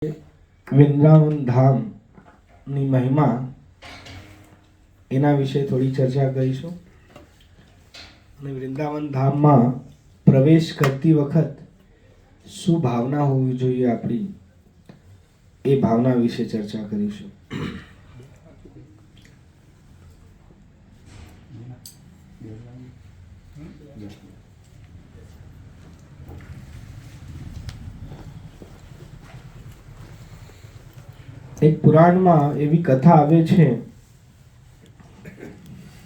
વૃંદાવન ધામની મહિમા એના વિશે થોડી ચર્ચા કરીશું. અને વૃંદાવન ધામમાં પ્રવેશ કરતી વખત શું ભાવના હોવી જોઈએ આપણી, એ ભાવના વિશે ચર્ચા કરીશું. એક પુરાણમાં એવી કથા આવે છે,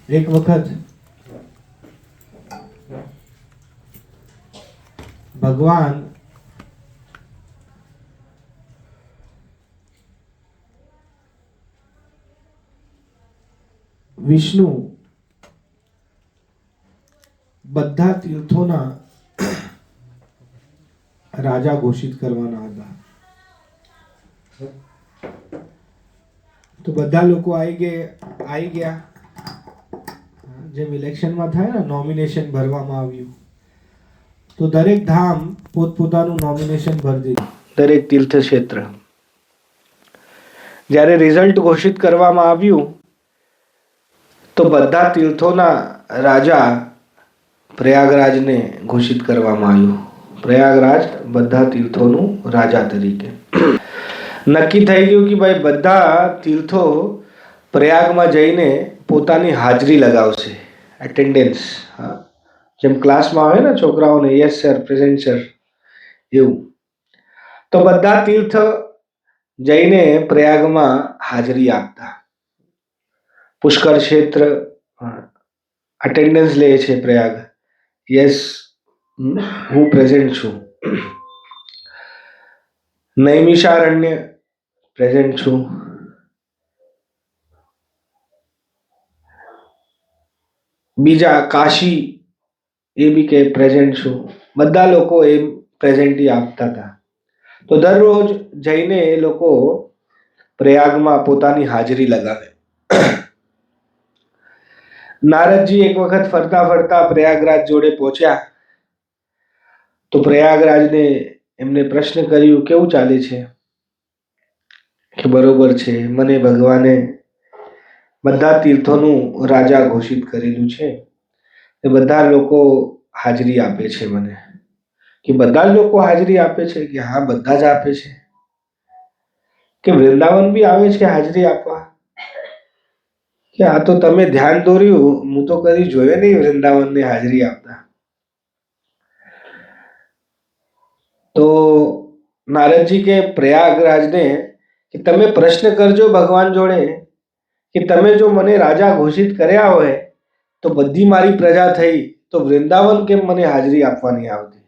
એક વખત ભગવાન વિષ્ણુ બધા તીર્થોના રાજા ઘોષિત કરવાના હતા. તો બધા લોકો આવી ગયા. જેમ ઇલેક્શનમાં થાય ને, નોમિનેશન ભરવામાં આવ્યું, તો દરેક ધામ પોતપોતાનું નોમિનેશન ભરી દીધું, દરેક તીર્થ ક્ષેત્ર. જ્યારે રિઝલ્ટ ઘોષિત કરવામાં આવ્યું તો બધા તીર્થોના રાજા પ્રયાગરાજને ઘોષિત કરવામાં આવ્યું. પ્રયાગરાજ બધા તીર્થોનું રાજા તરીકે નક્કી થઈ ગયું કે ભાઈ બધા તીર્થો પ્રયાગમાં જઈને પોતાની હાજરી લગાવશે, એટેન્ડન્સ. જેમ ક્લાસમાં આવે ને છોકરાઓને, યસ સર, પ્રેઝન્ટ સર, એવું. તો બધા તીર્થ જઈને પ્રયાગમાં હાજરી આપતા. પુષ્કર ક્ષેત્ર અટેન્ડન્સ લે છે પ્રયાગ, યસ હું પ્રેઝન્ટ છું. નૈમિષારણ્ય પ્રેઝન્ટ છું. બીજા કાશી એ બી કે પ્રેઝન્ટ છું. બધા લોકો એ પ્રેઝન્ટી આપતા હતા. તો દરરોજ જઈને એ લોકો પ્રયાગમાં પોતાની હાજરી લગાવે. નારદજી એક વખત ફરતા ફરતા પ્રયાગરાજ જોડે પહોંચ્યા. તો પ્રયાગરાજને એમને પ્રશ્ન કર્યું, કેવું ચાલે છે? કે બરોબર છે, મને ભગવાને બધા તીર્થોનું રાજા ઘોષિત કરેલું છે, એ બધા લોકો હાજરી આપે છે મને. કે બધા લોકો હાજરી આપે છે? કે હા, બધા જ આપે છે. કે વૃંદાવન બી આવે છે હાજરી આપવા? કે આ તો તમે ધ્યાન દોર્યું, હું તો કદી જોયે નહીં વૃંદાવનને હાજરી આપતા. તો નારદજી કે પ્રયાગરાજને કે તમે પ્રશ્ન કરજો ભગવાન જોડે કે તમે જો મને રાજા ઘોષિત કર્યા હોય તો બધી મારી પ્રજા થઈ, તો વૃંદાવન કેમ મને હાજરી આપવા નહીં આવતી?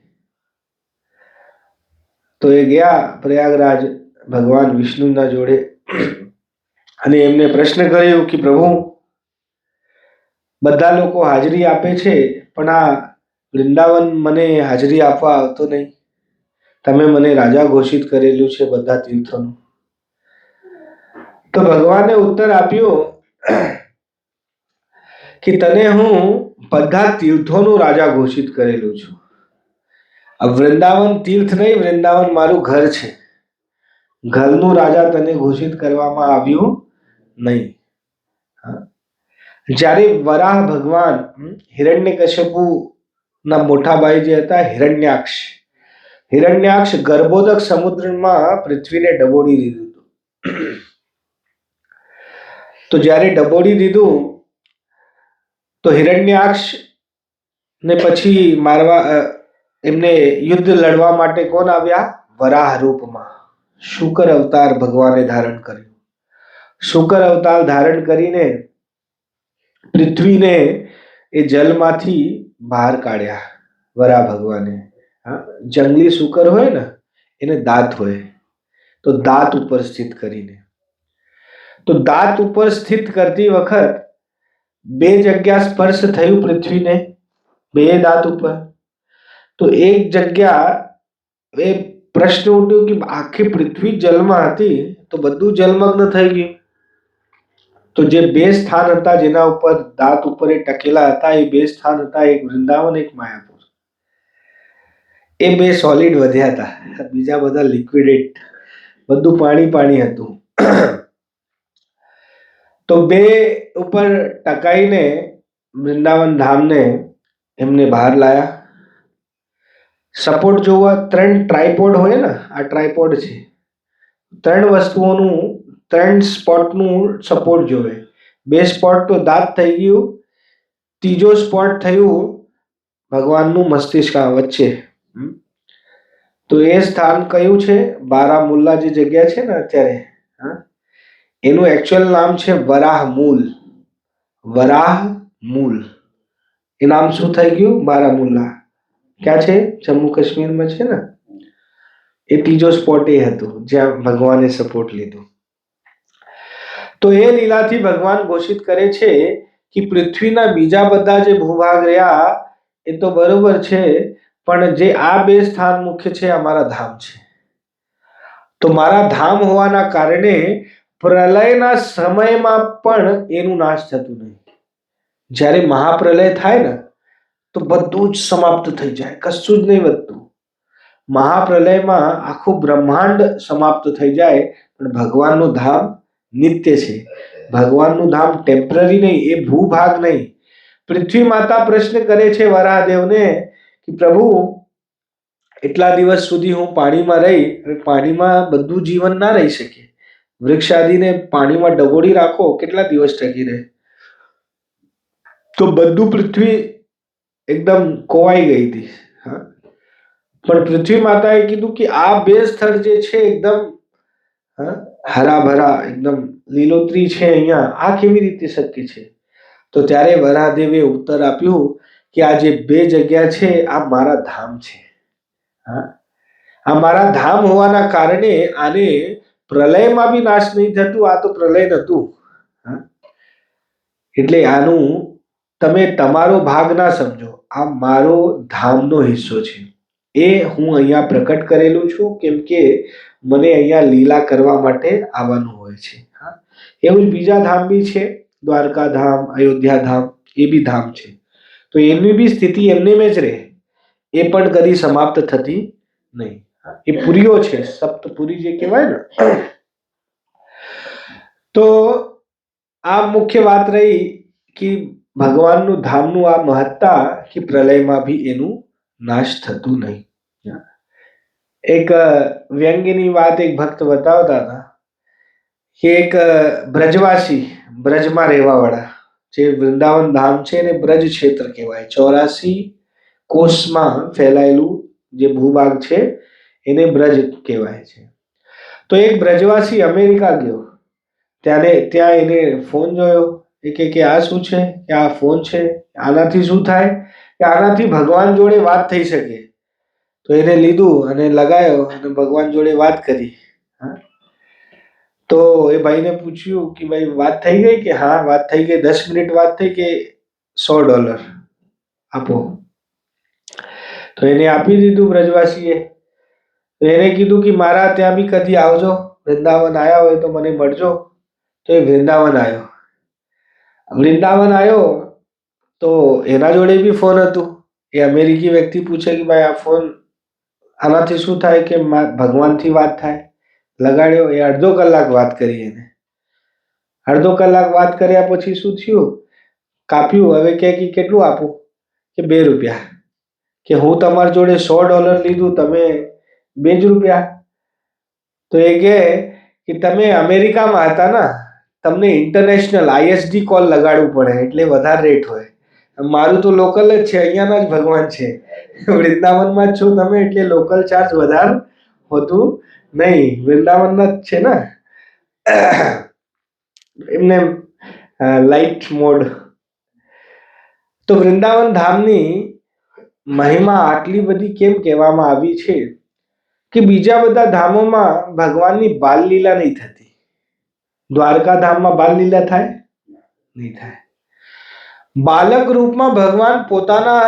તો એ ગયા પ્રયાગરાજ ભગવાન વિષ્ણુના જોડે અને એમને પ્રશ્ન કર્યો કે પ્રભુ, બધા લોકો હાજરી આપે છે, પણ આ વૃંદાવન મને હાજરી આપવા આવતો નહીં. તમે મને રાજા ઘોષિત કરેલું છે બધા તીર્થોનું. તો ભગવાને ઉત્તર આપ્યો કે તને હું બધા તીર્થોનું રાજા ઘોષિત કરેલું છું. આ વૃંદાવન તીર્થ નહીં, વૃંદાવન મારું ઘર છે. ઘરનું રાજા તને ઘોષિત કરવામાં આવ્યું નહીં. જ્યારે વરાહ ભગવાન હિરણ્યકશ્યપુ ના મોટા ભાઈ જે હતા હિરણ્યાક્ષ ગર્ભોદક સમુદ્રમાં પૃથ્વીને ડબોડી દીધું હતું. તો જ્યારે ડબોડી દીધું તો હિરણ્યાક્ષ ને પછી મારવા એમને યુદ્ધ લડવા માટે કોણ આવ્યા? વરાહ રૂપમાં શુકર અવતાર ભગવાને ધારણ કર્યું. શુકર અવતાર ધારણ કરીને પૃથ્વીને એ જલમાંથી બહાર કાઢ્યા. વરાહ ભગવાને જંગલી શુકર હોય ને, એને દાંત હોય, તો દાંત ઉપર સ્થિત કરીને, તો દાંત ઉપર સ્થિત કરતી વખત બે જગ્યા સ્પર્શ થયું પૃથ્વીને, બે દાંત ઉપર. તો એક જગ્યા એ પ્રશ્ન ઉઠ્યો કે આખી પૃથ્વી જલમાં હતી તો બધું જલમગ્ન થઈ ગયું. તો જે બે સ્થાન હતા જેના ઉપર દાંત ઉપર એ ટકેલા હતા, એ બે સ્થાન હતા, એક વૃંદાવન, એક માયાપુર. એ બે સોલિડ વધ્યા હતા, બીજા બધા લિક્વિડેટ બધું પાણી પાણી હતું. તો બે ઉપર ટકાઈને વૃંદાવન ધામને એમને બહાર લાયા. સપોર્ટ જોવા 3 ટ્રાયપોડ હોય ને, આ ટ્રાયપોડ છે. 3 વસ્તુઓનું 3 સ્પોટનું સપોર્ટ જોવે. 2 સ્પોટ તો દાંત થઈ ગયું, ત્રીજો સ્પોટ થયું ભગવાનનું મસ્તિષ્ક વચ્ચે. તો એ સ્થાન કયું છે? બારામુલ્લા જે જગ્યા છે ને અત્યારે, એનું એકચ્યુઅલ નામ છે વરાહ મૂલ. વરાહ મૂલ એ નામ શું થઈ ગયું? બારામુલ્લા. ક્યાં છે? જમ્મુ કાશ્મીરમાં છે ને. એ ત્રીજો સ્પોટ એ હતું જ્યાં ભગવાને સપોર્ટ લીધો. તો એ લીલાથી ભગવાન ઘોષિત કરે છે કે પૃથ્વીના બીજા બધા જે ભૂભાગ રહ્યા એ તો બરોબર છે, પણ જે આ 2 સ્થાન મુખ્ય છે અમારા ધામ છે. તો મારા ધામ હોવાના કારણે પ્રલયના સમયમાં પણ એનું નાશ થતું નહીં. જ્યારે મહાપ્રલય થાય ને તો બધું જ સમાપ્ત થઈ જાય, કશું જ નહીં વધતું. મહાપ્રલયમાં આખું બ્રહ્માંડ સમાપ્ત થઈ જાય, પણ ભગવાનનું ધામ નિત્ય છે. ભગવાનનું ધામ ટેમ્પરરી નહીં, એ ભૂભાગ નહીં. પૃથ્વી માતા પ્રશ્ન કરે છે વરાહદેવને કે પ્રભુ, એટલા દિવસ સુધી હું પાણીમાં રહી, પાણીમાં બધું જીવન ના રહી શકે. વૃક્ષ આદિને પાણીમાં ડબોડી રાખો, કેટલા દિવસ ટકી રહે? તો બધું પૃથ્વી એકદમ કોવાઈ ગઈ હતી. પણ પૃથ્વી માતાએ કીધું કે આ 2 સ્થળ જે છે એકદમ હરા ભરા, એકદમ લીલોતરી છે, અહીંયા આ કેવી રીતે શક્ય છે? તો ત્યારે વરાહદેવે ઉત્તર આપ્યું કે આ જે 2 જગ્યા છે આ મારા ધામ છે. આ મારા ધામ હોવાના કારણે આને પ્રલયમાં બી નાશ નહીં થતું. આ તો પ્રલય નતું, એટલે આનું તમે તમારો ભાગ ના સમજો. આ મારો ધામનો હિસ્સો છે. એ હું અહીંયા પ્રકટ કરેલું છું, કેમ કે મને અહીંયા લીલા કરવા માટે આવવાનું હોય છે. એવું જ બીજા ધામ બી છે, દ્વારકા ધામ, અયોધ્યા ધામ, એ બી ધામ છે. તો એમની બી સ્થિતિ એમને જ રહે, એ પણ કદી સમાપ્ત થતી નહીં. એ પુરીઓ છે, સપ્તપુરી જે કહેવાય ને. તો આ મુખ્ય વાત રહી કે ભગવાનનું ધામનું આ મહત્તા કે પ્રલયમાં બી એનું નાશ થતું નહીં. એક વ્યંગ્યની વાત એક ભક્ત બતાવતા હતા કે એક બ્રજવાસી, બ્રજમાં રહેવા વાળા, જે વૃંદાવન ધામ છે ને બ્રજ ક્ષેત્ર કહેવાય, 84 કોષમાં ફેલાયેલું જે ભૂભાગ છે એને બ્રજ કહેવાય છે. તો એક બ્રજવાસી અમેરિકા ગયો, ત્યાં એને ફોન જોયો. એ કે આ શું છે? કે આ ફોન છે, આનાથી શું થાય? કે આનાથી ભગવાન જોડે વાત થઈ શકે. તો એને લીધું અને લગાયો અને ભગવાન જોડે વાત કરી. તો એ ભાઈને પૂછ્યું કે ભાઈ વાત થઈ ગઈ? કે હા વાત થઈ ગઈ. 10 મિનિટ વાત થઈ કે $100 આપો. તો એને આપી દીધું બ્રજવાસીએ. તો એને કીધું કે મારા ત્યાં બી કદી આવજો, વૃંદાવન આવ્યા હોય તો મને મળજો. તો એ વૃંદાવન આવ્યો. વૃંદાવન આવ્યો તો એના જોડે બી ફોન હતું. એ અમેરિકી વ્યક્તિ પૂછે કે ભાઈ આ ફોન આનાથી શું થાય? કે ભગવાનથી વાત થાય. લગાડ્યો, એ અડધો કલાક વાત કરી. એને અડધો કલાક વાત કર્યા પછી શું થયું? કાપ્યું. હવે કે કેટલું આપું? કે $2. કે હું તમારી જોડે $100 લીધું, તમે $2. તો એ કે તમે અમેરિકામાં હતા ને, તમને ઇન્ટરનેશનલ ISD કોલ લગાડવું પડે એટલે વધારે રેટ હોય. મારું તો લોકલ જ છે, અહીંયાના જ ભગવાન છે, વૃંદાવનમાં જ છો તમે, એટલે લોકલ ચાર્જ વધારે હોતું નહીં. વૃંદાવનના જ છે ને, એમને લાઇટ મોડ. તો વૃંદાવન ધામની મહિમા આટલી બધી કેમ કહેવામાં આવી છે કે બીજા બધા ધામોમાં ભગવાનની બાલ લીલા નહીં થતી. દ્વારકા ધામમાં બાલ લીલા થાય? નહીં થાય. બાલક રૂપમાં ભગવાન પોતાના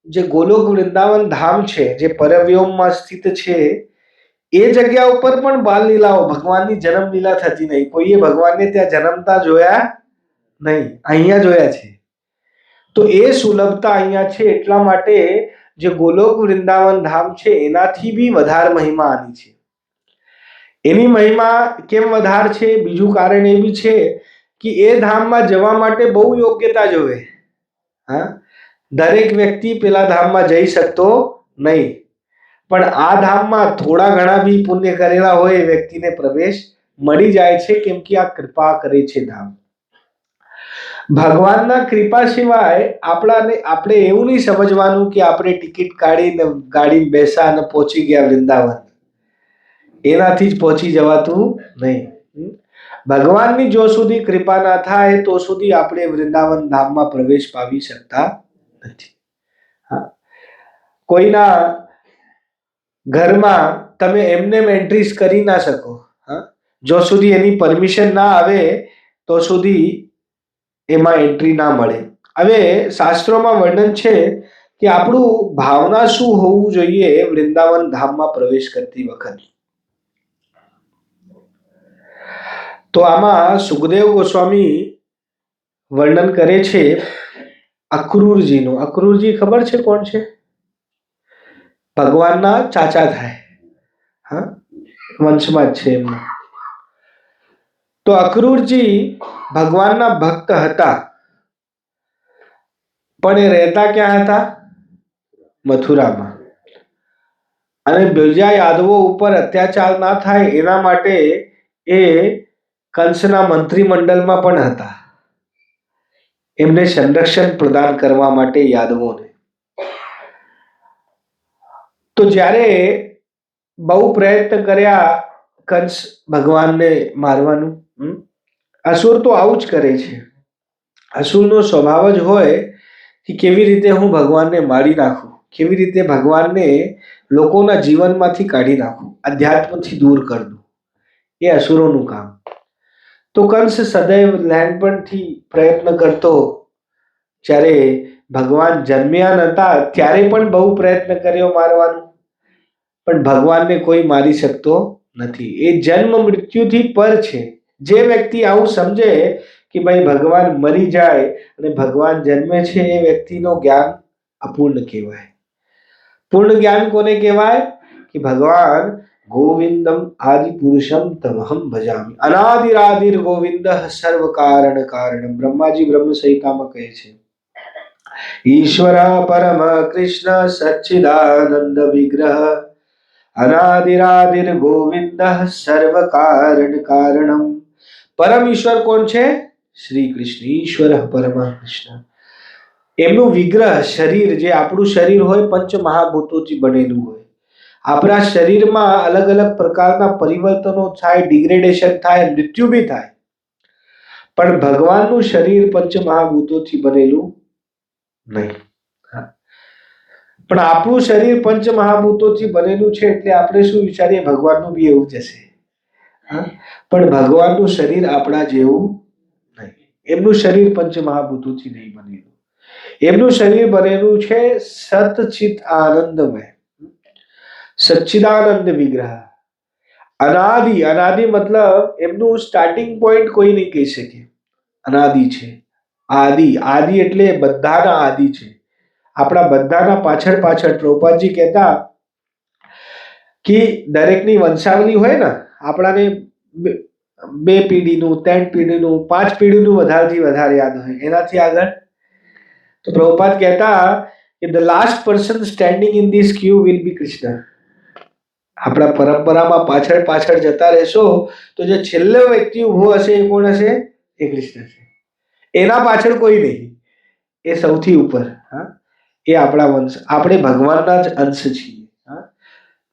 જે ગોલોક વૃંદાવન ધામ છે, જે પરવ્યોમમાં સ્થિત છે, એ જગ્યા ઉપર પણ બાલ લીલાઓ, ભગવાનની જન્મ લીલા થતી નહીં. કોઈએ ભગવાનને ત્યાં જન્મતા જોયા નહીં, અહીંયા જોયા છે. તો એ સુલભતા અહીંયા છે. એટલા માટે જે ગોલોક વૃંદાવન ધામ છે એનાથી બી વધારે મહિમા આની છે. એની મહિમા કેમ વધારે છે? બીજું કારણ એ બી છે કે એ ધામમાં જવા માટે બહુ યોગ્યતા જોવે. હા, દરેક વ્યક્તિ પેલા ધામમાં જઈ શકતો નહીં, પણ આ ધામમાં થોડા ઘણા બી પુણ્ય કરેલા હોય એ વ્યક્તિને પ્રવેશ મળી જાય છે, કેમ કે આ કૃપા કરે છે ધામ. ભગવાનના કૃપા સિવાય આપણે એવું નહીં સમજવાનું કે આપણે ટિકિટ કાઢીને ગાડી બેસા અને પહોંચી ગયા વૃંદાવન. એનાથી જ પહોંચી જવાતું નહીં. ભગવાનની જો સુધી કૃપા ના થાય તો સુધી આપણે વૃંદાવન ધામમાં પ્રવેશ પામી શકતા નથી. હા, કોઈના ઘરમાં તમે એમને એન્ટ્રીસ કરી ના શકો. હા, જો સુધી એની પરમિશન ના આવે તો સુધી એમાં એન્ટ્રી ના મળે. હવે શાસ્ત્રોમાં વર્ણન છે કે આપણું ભાવના શું હોવું જોઈએ વૃંદાવન ધામમાં પ્રવેશ કરતી વખત. તો આમાં સુખદેવ ગોસ્વામી વર્ણન કરે છે અક્રૂરજીનું. અક્રૂરજી ખબર છે કોણ છે? ભગવાનના ચાચા થાય. હા, વંશમાં જ છે એમના. તો અક્રૂરજી ભગવાનના ભક્ત હતા, પણ એ રહેતા ક્યાં હતા? મથુરામાં. અને બીજા યાદવો ઉપર અત્યાચાર ના થાય એના માટે એ કંસના મંત્રીમંડળમાં પણ હતા, એમને સંરક્ષણ પ્રદાન કરવા માટે યાદવોને. તો જ્યારે બહુ પ્રયત્ન કર્યા કંસ ભગવાનને મારવાનું, અસુર તો આવું જ કરે છે. અસુરનો સ્વભાવ જ હોય કે કેવી રીતે હું ભગવાનને મારી નાખું, કેવી રીતે ભગવાનને લોકોના જીવનમાંથી કાઢી નાખું, અધ્યાત્મથી દૂર કરી દઉં. એ અસુરોનું કામ. તો કંસ સદૈવ નાનપણથી પ્રયત્ન કરતો. જ્યારે ભગવાન જન્મ્યા નતા ત્યારે પણ બહુ પ્રયત્ન કર્યો મારવાનો, પણ ભગવાનને કોઈ મારી શકતો નથી. એ જન્મ મૃત્યુથી પર છે. જે વ્યક્તિ આવું સમજે કે ભાઈ ભગવાન મરી જાય અને ભગવાન જન્મે છે, એ વ્યક્તિનો જ્ઞાન અપૂર્ણ કહેવાય. પૂર્ણ જ્ઞાન કોને કહેવાય? કે ભગવાન ગોવિંદમ આદિ પુરુષમ તમહમ ભજામિ. અનાદિરાદિર ગોવિંદ સર્વ કારણ કારણ. બ્રહ્માજી બ્રહ્મ સંહિતામાં કહે છે ઈશ્વર પરમ કૃષ્ણ સચ્ચિદાનંદ વિગ્રહ અનાદિરાદિર ગોવિંદ સર્વ કારણ કારણમ. પરમ ઈશ્વર કોણ છે? શ્રી કૃષ્ણ. ઈશ્વર પરમ કૃષ્ણ. એમનું વિગ્રહ શરીર, જે આપણું શરીર હોય પંચ મહાભૂતોથી બનેલું હોય. આપણા શરીરમાં અલગ અલગ પ્રકારના પરિવર્તનો થાય, ડિગ્રેડેશન થાય, મૃત્યુ બી થાય, પણ ભગવાનનું શરીર પંચ મહાભૂતોથી બનેલું નહીં. પણ આપણું શરીર પંચ મહાભૂતોથી બનેલું છે એટલે આપણે શું વિચારીએ ભગવાનનું બી એવું જ હશે. પણ ભગવાનનું શરીર આપણા જેવું નહીં. એમનું શરીર પંચ મહાભૂતોથી નહીં બનેલું. એમનું શરીર બનેલું છે સતચિત આનંદમય, સચ્ચિદાનંદ વિગ્રહ. અનાદિ. અનાદિ મતલબ એમનું સ્ટાર્ટિંગ પોઈન્ટ કોઈ નહીં કહી શકે. અનાદિ છે. આદિ. આદિ એટલે બધાના આદિ છે. આપણા બધાના પાછળ પાછળ. પ્રભુપાદજી કહેતા કે દરેકની વંશાવલી હોય ને, આપણાને બે પેઢીનું, 3 પેઢીનું, 5 પેઢીનું વધારેથી વધારે યાદ હોય. એનાથી આગળ તો પ્રભુપાદ કહેતા કે the last person standing in this Q will be Krishna. આપણા પરંપરામાં પાછળ પાછળ જતા રહેશો તો જે છેલ્લો વ્યક્તિ ઉભો હશે એ કોણ હશે? એ કૃષ્ણ છે. એના પાછળ કોઈ નહીં, એ સૌથી ઉપર. હા, એ આપણા વંશ. આપણે ભગવાનના જ અંશ છીએ.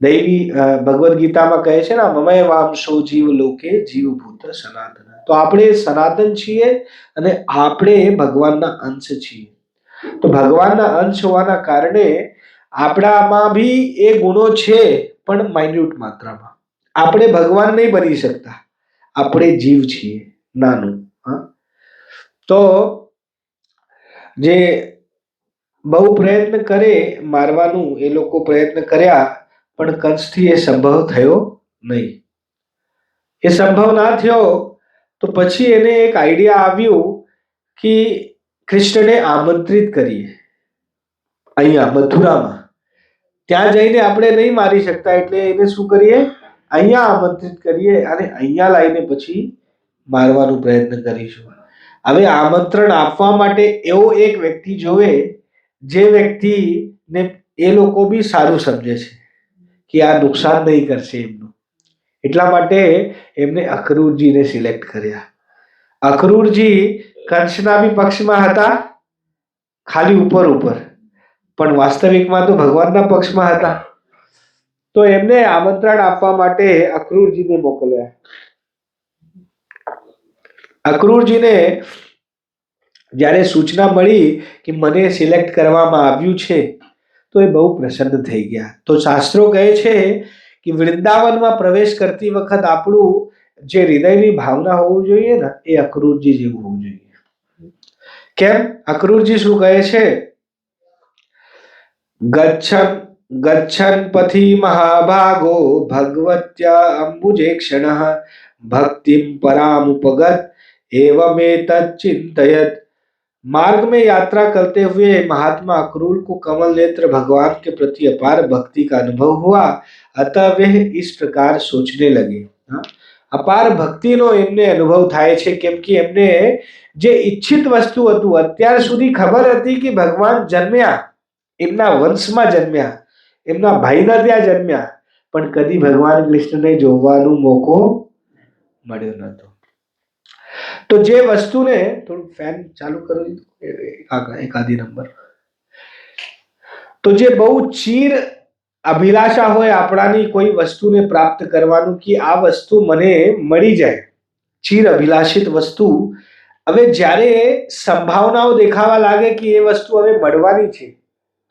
દૈવી ભગવદ્ ગીતામાં કહે છે ને મમય વાંશો જીવ લોકે જીવભૂત સનાતન. તો આપણે સનાતન છીએ અને આપણે ભગવાનના અંશ છીએ. તો ભગવાનના અંશ હોવાના કારણે આપણામાં બી એ ગુણો છે, પણ માઇન્યુટ માત્રામાં. આપણે ભગવાન નહીં બની શકતા, આપણે જીવ છીએ, નાનું. તો જે બહુ પ્રયત્ન કરે મારવાનું, એ લોકો પ્રયત્ન કર્યા, પણ કંસથી એ સંભવ થયો નહીં. એ સંભવ ના થયો તો પછી એને એક આઈડિયા આવ્યું કે કૃષ્ણને આમંત્રિત કરીએ અહીંયા મથુરામાં. ત્યાં જઈને આપણે નહીં મારી શકતા એટલે એને શું કરીએ? અહીંયા આમંત્રિત કરીએ અને અહીંયા લાવીને પછી મારવાનો પ્રયત્ન કરીશું. હવે આમંત્રણ આપવા માટે એવો એક વ્યક્તિ જોવે જે વ્યક્તિને એ લોકો બી સારું સમજે છે કે આ નુકસાન નહીં કરશે એમનું. એટલા માટે એમને અક્રૂરજીને સિલેક્ટ કર્યા. અક્રૂરજી કંસના બી પક્ષમાં હતા, ખાલી ઉપર ઉપર, પણ વાસ્તવિકમાં તો ભગવાનના પક્ષમાં હતા. તો એમને આમંત્રણ આપવા માટે અક્રૂરજીને મોકલ્યા. અક્રૂરજીને જ્યારે સૂચના મળી કે મને સિલેક્ટ કરવામાં આવ્યું છે તો એ બહુ પ્રસન્ન થઈ ગયા. તો શાસ્ત્રો કહે છે કે વૃંદાવનમાં પ્રવેશ કરતી વખત આપણું જે હૃદયની ભાવના હોવું જોઈએ ને એ અક્રૂરજી જેવું હોવું જોઈએ. કેમ? અક્રૂરજી શું કહે છે? ગચ્છન ગચ્છન પથી મહાભાગો ભગવત્યા અંબુજે ક્ષણઃ ભક્તિમ परामुपगत एवमेतत् चिंतयत. मार्ग में यात्रा करते हुए महात्मा अक्रूर को कमल नेत्र भगवान के प्रति अपार भक्ति का अनुभव हुआ. अतः वे इस प्रकार सोचने लगे. અપાર ભક્તિનો એમને અનુભવ થાય છે, કેમ કે એમને જે ઈચ્છિત વસ્તુ હતું, અત્યાર સુધી ખબર હતી કે ભગવાન જન્મ્યા, એમના વંશમાં જન્મ્યા, એમના ભાઈના ત્યાં જન્મ્યા, પણ કદી ભગવાન કૃષ્ણને જોવાનો મોકો મળ્યો નહોતો. તો જે વસ્તુને થોડું ફેન ચાલુ કરો, એકાદી નંબર. તો જે બહુ ચીર અભિલાષા હોય આપણાની કોઈ વસ્તુને પ્રાપ્ત કરવાનું કે આ વસ્તુ મને મળી જાય, ચીર અભિલાષિત વસ્તુ, હવે જ્યારે સંભાવનાઓ દેખાવા લાગે કે એ વસ્તુ હવે મળવાની છે,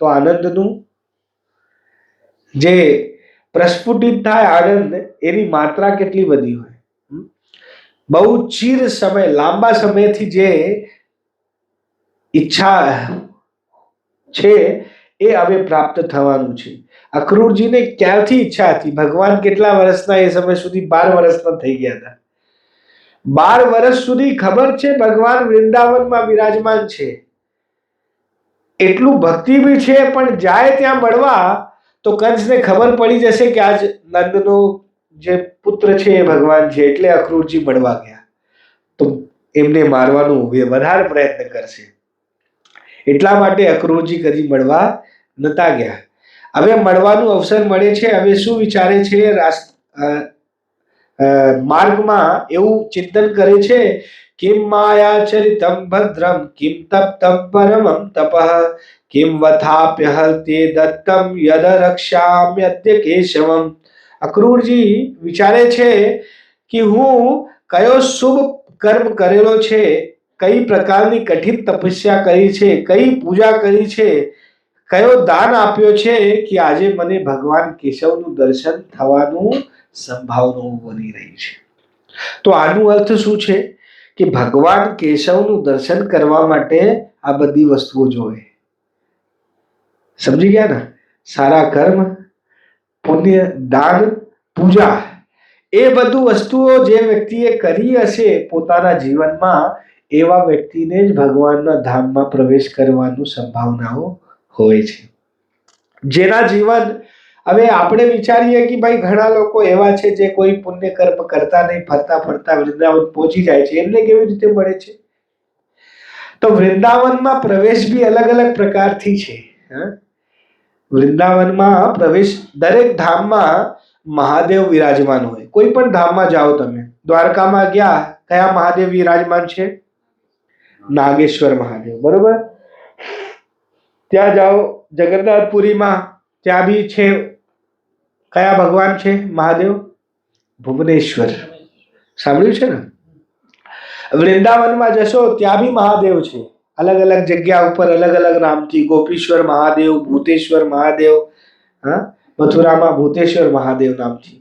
તો આનંદનું જે પ્રસ્ફુટિત થાય આનંદ, એની માત્રા કેટલી બધી હોય. બહુ ચીર સમય, લાંબા સમયથી જે ઈચ્છા છે એ હવે પ્રાપ્ત થવાનું છે. અક્રૂરજીને ક્યારથી ઈચ્છા હતી? ભગવાન કેટલા વર્ષના એ સમય સુધી? 12 વર્ષના થઈ ગયા હતા. 12 વર્ષ સુધી ખબર છે ભગવાન વૃંદાવનમાં વિરાજમાન છે, એટલું ભક્તિ બી છે, પણ જાય ત્યાં મળવા તો કંસને ખબર પડી જશે કે આજ નંદનો જે પુત્ર છે એ ભગવાન છે, એટલે અક્રૂરજી મળવા ગયા તો એમને મારવાનો વધારે પ્રયત્ન કરશે. એટલા માટે અક્રૂરજી કદી મળવા નતા ગયા. હવે મળવાનું અવસર મળે છે. હવે શું વિચારે છે? માર્ગમાં એવું ચિંતન કરે છે, કિમ માયાચરિતમ ભદ્રમ કિમ તપ્તમ પરમમ તપઃ કિમ વથાપ્યહલ્તે દત્તમ યદ રક્ષામ્યદ્ય કેશવમ. અક્રૂરજી વિચારે છે કે હું કયો શુભ કર્મ કરેલો છે, કઈ પ્રકારની કઠિન તપસ્યા કરી છે, કઈ પૂજા કરી છે, કયો દાન આપ્યો છે કે આજે મને ભગવાન કેશવનું દર્શન થવાનું સંભાવનાઓ બની રહી છે. તો આનું અર્થ શું છે કે ભગવાન કેશવનું દર્શન કરવા માટે આ બધી વસ્તુઓ જોઈએ. સમજી ગયા ને? સારા કર્મ, પુણ્ય, દાન, પૂજા, એ બધું વસ્તુઓ જે વ્યક્તિએ કરી હશે પોતાના જીવનમાં, એવા વ્યક્તિને જ ભગવાનના ધામમાં પ્રવેશ કરવાનું સંભાવનાઓ હોય છે. જેના જીવન, હવે આપણે વિચારીએ કે ભાઈ ઘણા લોકો એવા છે જે કોઈ પુણ્ય કર્મ કરતા નહીં, ફરતા ફરતા વૃંદાવન પહોંચી જાય છે, એમને કેવી રીતે મળે છે? તો વૃંદાવનમાં પ્રવેશ બી અલગ અલગ પ્રકારથી છે. વૃંદાવનમાં પ્રવેશ, દરેક ધામમાં મહાદેવ વિરાજમાન હોય. કોઈ પણ ધામમાં જાઓ તમે, દ્વારકામાં ગયા, કયા મહાદેવ વિરાજમાન છે? નાગેશ્વર મહાદેવ, બરોબર. ત્યાં જાઓ જગન્નાથપુરીમાં, ત્યાં બી છે કયા ભગવાન છે? મહાદેવ. ભુવનેશ્વર, સાંભળ્યું છે ને? વૃંદાવનમાં જશો ત્યાં બી મહાદેવ છે, અલગ અલગ જગ્યા ઉપર અલગ અલગ નામથી. ગોપીશ્વર મહાદેવ, ભૂતેશ્વર મહાદેવ, મથુરામાં ભૂતેશ્વર મહાદેવ નામથી.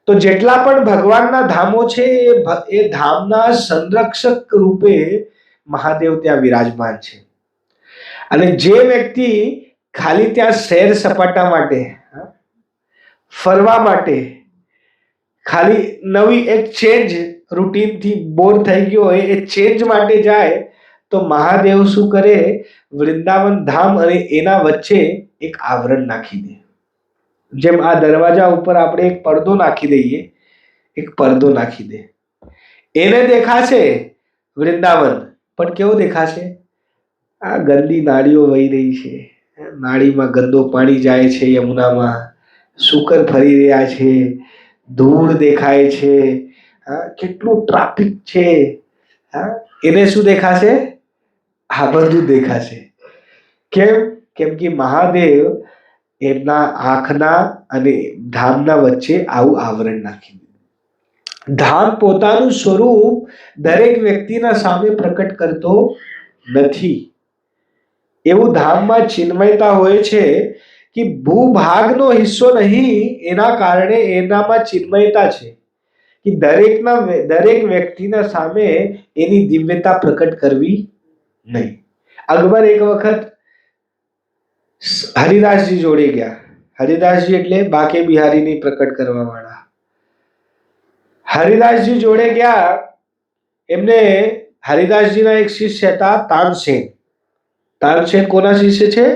તો જેટલા પણ ભગવાનના ધામો છે એ ધામના સંરક્ષક રૂપે મહાદેવ ત્યાં વિરાજમાન છે. અને જે વ્યક્તિ ખાલી ત્યાં સૈર સપાટા માટે, ફરવા માટે, ખાલી નવી એક ચેન્જ, રૂટીનથી બોર થઈ ગયો હોય એ ચેન્જ માટે જાય, તો મહાદેવ શું કરે? વૃંદાવન ધામ અને એના વચ્ચે એક આવરણ નાખી દે. જેમ આ દરવાજા ઉપર આપણે એક પડદો નાખી દઈએ, એક પડદો નાખી દે, એને દેખાશે વૃંદાવન, પણ કેવું દેખાશે? આ ગંદી નાળીઓ વહી રહી છે, નાળીમાં ગંદો પાણી જાય છે, યમુનામાં શુકર ફરી રહ્યા છે, ધૂળ દેખાય છે, કેટલું ટ્રાફિક છે, એને શું દેખાશે? આ બધું દેખાશે. કેમ? કેમ કે મહાદેવ એમના આંખના અને ધામના વચ્ચે આવું આવરણ નાખી દીધું. ધામ પોતાનું સ્વરૂપ દરેક વ્યક્તિના સામે પ્રકટ કરતો નથી. એવું ધામમાં ચિન્મયતા હોય છે કે ભૂભાગનો હિસ્સો નહીં, એના કારણે એનામાં ચિન્મયતા છે કે દરેક વ્યક્તિના સામે એની દિવ્યતા પ્રકટ કરવી નહીં. અકબર એક વખત હરિદાસજી જોડે ગયા. હરિદાસજી એટલે બાકે બિહારીની પ્રકટ કરવા વાળા. હરિદાસજી જોડે ગયા. એમને હરિદાસજીના એક શિષ્ય હતા તાનસેન. તાનસેન કોના શિષ્ય છે?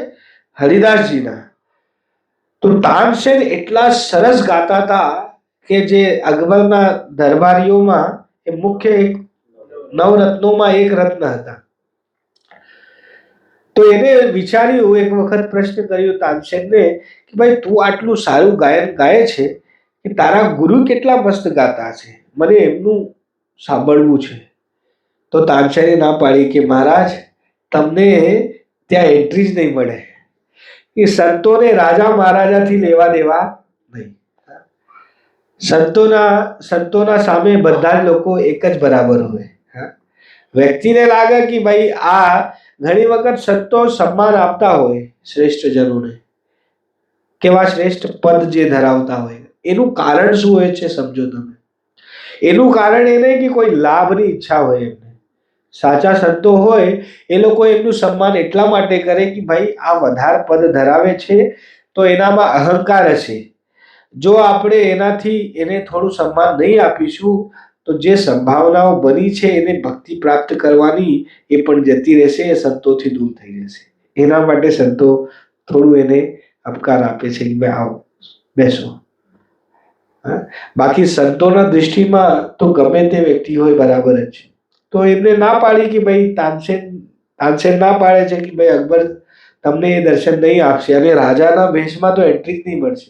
હરિદાસજીના. તો તાનસેન એટલા સરસ ગાતા હતા કે જે અકબરના દરબારીઓમાં એ મુખ્ય એક નવરત્નોમાં એક રત્ન હતા. તો એને વિચાર્યું, એક વખત પ્રશ્ન કર્યો તાનસેનને કે ભાઈ તું આટલું સારું ગાયન ગાય છે કે તારા ગુરુ કેટલા મસ્ત ગાતા છે, મને એમનું સાંભળવું છે. તો તાનસેને ના પાડી કે મહારાજ તમને ત્યાં એન્ટ્રી જ નહીં મળે, એ સંતોને રાજા મહારાજાથી લેવા દેવા નહીં. સંતોના સામે બધા જ લોકો એક જ બરાબર હોય. વ્યક્તિને લાગે કે ભાઈ આ ઘણી વખત સંતો સન્માન આપતા હોય શ્રેષ્ઠ જનોને, કેવા શ્રેષ્ઠ પદ જે ધરાવતા હોય, એનું કારણ શું હોય છે સમજો તમે. એનું કારણ એ નહીં કે કોઈ લાભની ઈચ્છા હોય એમને. સાચા સંતો હોય એ લોકો એમનું સન્માન એટલા માટે કરે કે ભાઈ આ વધારે પદ ધરાવે છે તો એનામાં અહંકાર હશે. જો આપણે એને થોડું સન્માન નહીં આપીશું તો જે સંભાવનાઓ બની છે એને ભક્તિ પ્રાપ્ત કરવાની એ પણ જતી રહેશે, એ સંતોથી દૂર થઈ જશે. એના માટે સંતો થોડું એને અપકાર આપે છે કે ભાઈ આવો બેસો. બાકી સંતોના દૃષ્ટિમાં તો ગમે તે વ્યક્તિ હોય બરાબર જ છે. તો એમને ના પાડી કે ભાઈ તાનસેન ના પાડે છે કે ભાઈ અકબર તમને એ દર્શન નહીં આપશે અને રાજાના વેશમાં તો એન્ટ્રી જ નહીં મળશે.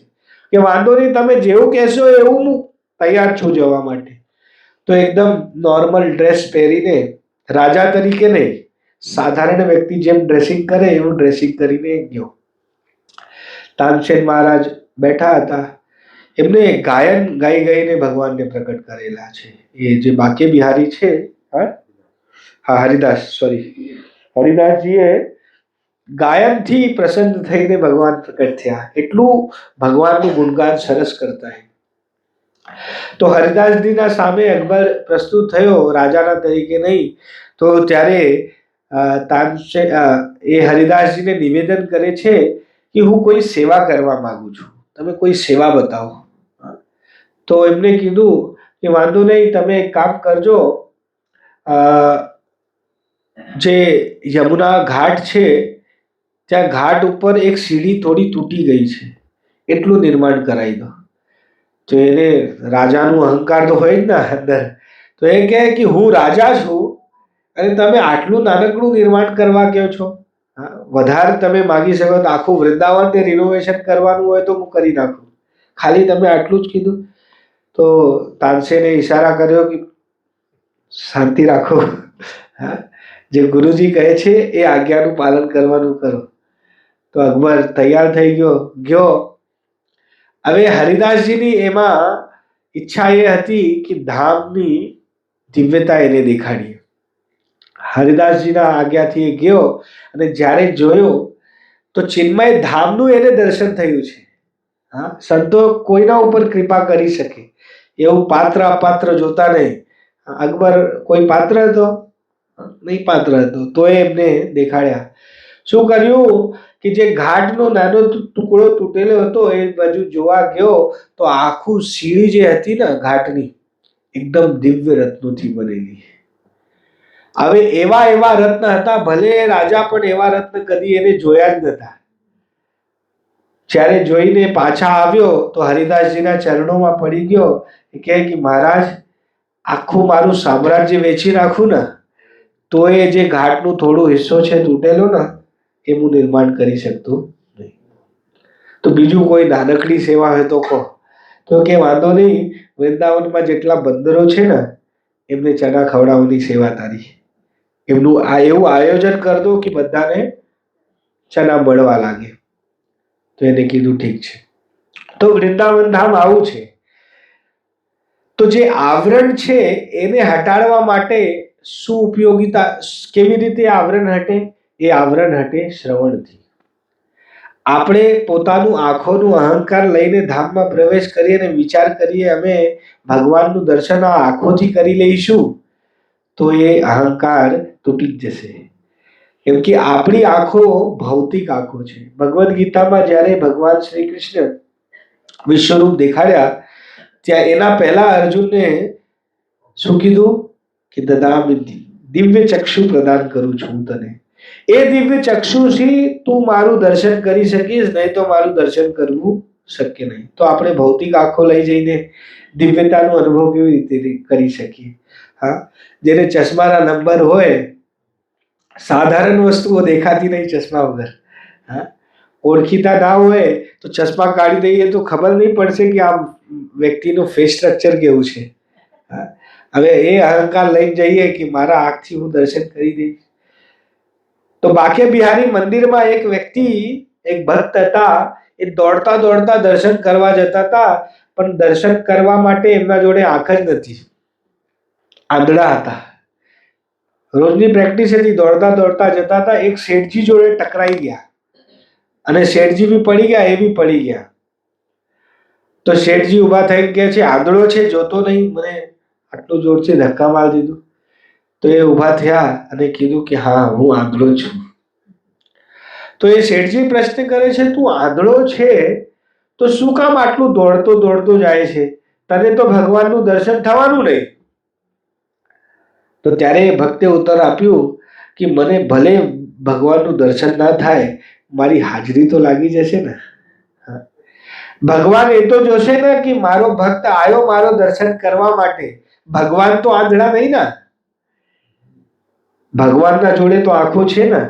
કે વાંધો નહીં, તમે જેવું કહેશો એવું હું તૈયાર છું જવા માટે. તો એકદમ નોર્મલ ડ્રેસ પહેરીને, રાજા તરીકે નહીં, સાધારણ વ્યક્તિ જેમ ડ્રેસિંગ કરે એવું ડ્રેસિંગ કરીને ગયો. તાનસેન મહારાજ બેઠા હતા. એમને ગાયન ગાઈ ગાઈને ભગવાનને પ્રકટ કરેલા છે. એ જે બાકે બિહારી છે, હરિદાસજીએ ગાયનથી પ્રસન્ન થઈને ભગવાન પ્રકટ થયા. એટલું ભગવાનનું ગુણગાન સરસ કરતા. તો હરિદાસજીના સામે અકબર પ્રસ્તુત થયો રાજાના તરીકે નહીં. તો ત્યારે એ હરિદાસજીને નિવેદન કરે છે કે હું કોઈ સેવા કરવા માંગુ છું, તમે કોઈ સેવા બતાવો. તો એમને કીધું કે વાંધો નહીં, તમે એક કામ કરજો, જે યમુના ઘાટ છે ત્યાં ઘાટ ઉપર એક સીડી થોડી તૂટી ગઈ છે, એટલું નિર્માણ કરાવી દો. તો એને રાજાનું અહંકાર તો હોય જ ને અંદર. તો એ કહે કે હું રાજા છું અને તમે આટલું નાનકડું નિર્માણ કરવા કહો છો. વધારે તમે માગી શકો તો આખું વૃંદાવનને રિનોવેશન કરવાનું હોય તો હું કરી નાખું, ખાલી તમે આટલું જ કીધું. તો તાનસેને ઈશારા કર્યો કે શાંતિ રાખો, જે ગુરુજી કહે છે એ આજ્ઞાનું પાલન કરવાનું કરો. તો અકબર તૈયાર થઈ ગયો. હવે હરિદાસજીની એમાં ઈચ્છા એ હતી કે ધામની દિવ્યતા એને દેખાડી. હરિદાસજીના આજ્ઞાથી એ ગયો અને જ્યારે જોયો તો ચિન્મય ધામનું એને દર્શન થયું છે. સંતો કોઈના ઉપર કૃપા કરી શકે એવું પાત્ર અપાત્ર જોતા નહીં. અકબર કોઈ પાત્ર હતો નહીં, પાત્ર હતો તો એમને દેખાડ્યા. શું કર્યું કે જે ઘાટનો નાનો ટુકડો તૂટેલો હતો એ બાજુ જોવા ગયો તો આખું સીડી જે હતી ને ઘાટની એકદમ દિવ્ય રત્નોથી બનેલી. હવે એવા રત્ન હતા, ભલે રાજા પણ એવા રત્ન કદી એને જોયા જ નતા. જ્યારે જોઈને પાછા આવ્યો તો હરિદાસજીના ચરણોમાં પડી ગયો. એ કહે કે મહારાજ, આખું મારું સામ્રાજ્ય વેચી નાખું ને તો એ જે ઘાટનું થોડું હિસ્સો છે તૂટેલો ને એ હું નિર્માણ કરી શકતો નહીં. તો બીજું કોઈ નાનકડી સેવા હોય તો કહો. તો કે વાંધો નહીં, વૃંદાવનમાં જેટલા બંદરો છે ને એમને ચણા ખવડાવવાની સેવા તારી. એમનું આ એવું આયોજન કર દો કે બધાને ચણા મળવા લાગે. તો એને કીધું ઠીક છે. તો વૃંદાવન ધામ આવું છે. તો જે આવરણ છે એને હટાડવા માટે શું ઉપયોગિતા, કેવી રીતે આવરણ હટે? એ આવરણ હટે શ્રવણથી. આપણે પોતાનું આંખોનું અહંકાર લઈને ધામમાં પ્રવેશ કરીએ અને વિચાર કરીએ અમે ભગવાનનું દર્શન આ આંખોથી કરી લઈશું તો એ અહંકાર તૂટી જ જશે. કેમ કે આપણી આંખો ભૌતિક આંખો છે. ભગવદ્ ગીતામાં જ્યારે ભગવાન શ્રી કૃષ્ણ વિશ્વરૂપ દેખાડ્યા ત્યાં એના પહેલા અર્જુનને શું કીધું કે દદામિ દિવ્ય ચક્ષુ પ્રદાન કરું છું તને. એ દિવ્ય ચક્ષુથી તું મારું દર્શન કરી શકીશ, નહીં તો મારું દર્શન કરવું શક્ય નહીં. તો આપણે ભૌતિક આંખો લઈ જઈને દિવ્યતાનો અનુભવ કેવી રીતે કરી શકીએ? હા, જેને ચશ્માના નંબર હોય, સાધારણ વસ્તુઓ દેખાતી નહીં ચશ્મા વગર. હા, ઓળખીતા ના હોય તો ચશ્મા કાઢી દઈએ તો ખબર નહીં પડશે કે આ વ્યક્તિનું ફેસ સ્ટ્રક્ચર કેવું છે. હવે એ અહંકાર લઈને જઈએ કે મારા આંખથી હું દર્શન કરી દઈશ. તો બાકે બિહારી મંદિરમાં એક વ્યક્તિ, એક ભક્ત હતા. એ દોડતા દોડતા દર્શન કરવા જતા હતા, પણ દર્શન કરવા માટે એમના જોડે આંખ જ નથી, આંધળા હતા. રોજની પ્રેક્ટિસ હતી, દોડતા દોડતા જતા હતા. એક શેઠજી જોડે ટકરાઈ ગયા અને શેઠજી બી પડી ગયા, એ બી પડી ગયા. તો શેઠજી ઉભા થઈને કહે છે, આંધળો છે, જોતો નહીં, મને આટલું જોરથી ધક્કા મારી દીધું. તો એ ઉભા થયા અને કીધું કે હા, હું આંધળો છું. તો એ શેઠજી પ્રશ્ન કરે છે, તું આંધળો છે તો શું કામ આટલું દોડતો દોડતો જાય છે? તને તો ભગવાનનું દર્શન થવાનું નહીં. તો ત્યારે એ ભક્તે ઉત્તર આપ્યું કે મને ભલે ભગવાનનું દર્શન ના થાય, મારી હાજરી તો લાગી જશે ને. ભગવાન એ તો જોશે ને કે મારો ભક્ત આવ્યો મારો દર્શન કરવા માટે. ભગવાન તો આંધળા નહીં ના, ભગવાનના જોડે તો આંખો છે ને.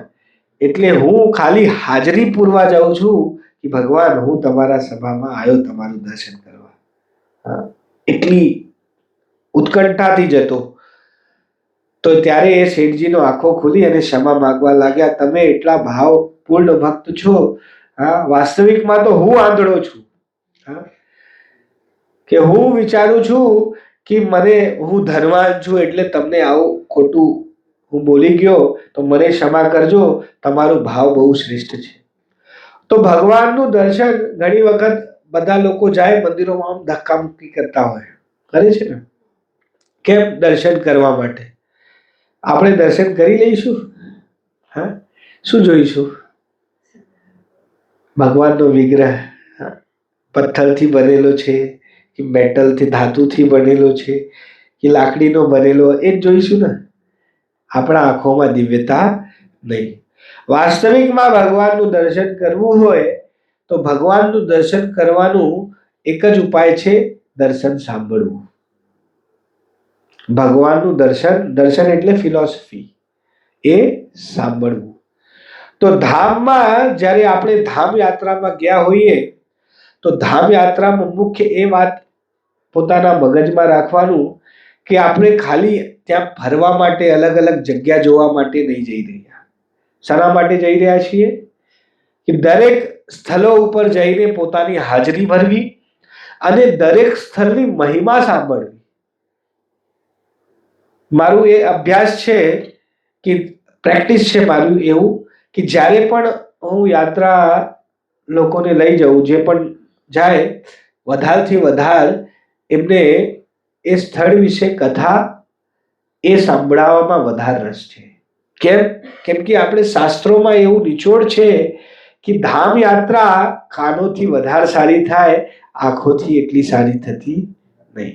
એટલે હું ખાલી હાજરી પૂરવા જાઉં છું કે ભગવાન હું તમારા સભામાં આવ્યો તમારું દર્શન કરવા. એટલી ઉત્કંઠાથી જતો. તો ત્યારે એ શેઠજીનો આંખો ખુલી અને ક્ષમા માંગવા લાગ્યા. તમે એટલા ભાવપૂર્ણ ભક્ત છો. હા, વાસ્તવિકમાં તો હું આંધળો છું. કે હું વિચારું છું કે હું ધનવાન છું એટલે તમને આવું ખોટું હું બોલી ગયો તો મને ક્ષમા કરજો, તમારો ભાવ બહુ શ્રેષ્ઠ છે. તો ભગવાનનું દર્શન ઘણી વખત બધા લોકો જાય મંદિરોમાં આમ ધક્કા મુક્કી કરતા હોય, કરે છે ને. કેમ? દર્શન કરવા માટે. આપણે દર્શન કરી લઈશું. હા, શું જોઈશું? ભગવાનનો વિગ્રહ પથ્થરથી બનેલો છે કે મેટલથી, ધાતુથી બનેલો છે કે લાકડીનો બનેલો, એ જ જોઈશું ને. આપણા આંખોમાં દિવ્યતા નહીં. વાસ્તવિકમાં ભગવાનનું દર્શન કરવું હોય તો ભગવાનનું દર્શન કરવાનું એક જ ઉપાય છે, દર્શન સાંભળવું. ભગવાનનું દર્શન એટલે ફિલોસોફી, એ સાંભળવું. તો ધામમાં જ્યારે આપણે ધામ યાત્રામાં ગયા હોઈએ તો ધામ યાત્રામાં મુખ્ય એ વાત પોતાના મગજમાં રાખવાનું કે આપણે ખાલી ત્યાં ફરવા માટે, અલગ અલગ જગ્યા જોવા માટે નહીં જઈ રહ્યા. શાના માટે જઈ રહ્યા છીએ? કે દરેક સ્થળો ઉપર જઈને પોતાની હાજરી ભરવી અને દરેક સ્થળની મહિમા સાંભળવી. મારું એ અભ્યાસ છે કે પ્રેક્ટિસ છે મારું એવું કે જ્યારે પણ હું યાત્રા લોકોને લઈ જાઉં, જે પણ જાય, વધારેથી વધારે એમને એ સ્થળ વિશે કથા એ સાંભળવામાં વધારે રસ છે. કેમ? કેમ કે આપણે શાસ્ત્રોમાં એવું નિચોડ છે કે ધામ યાત્રા કાનોથી વધારે સારી થાય, આંખોથી એટલી સારી થતી નહીં.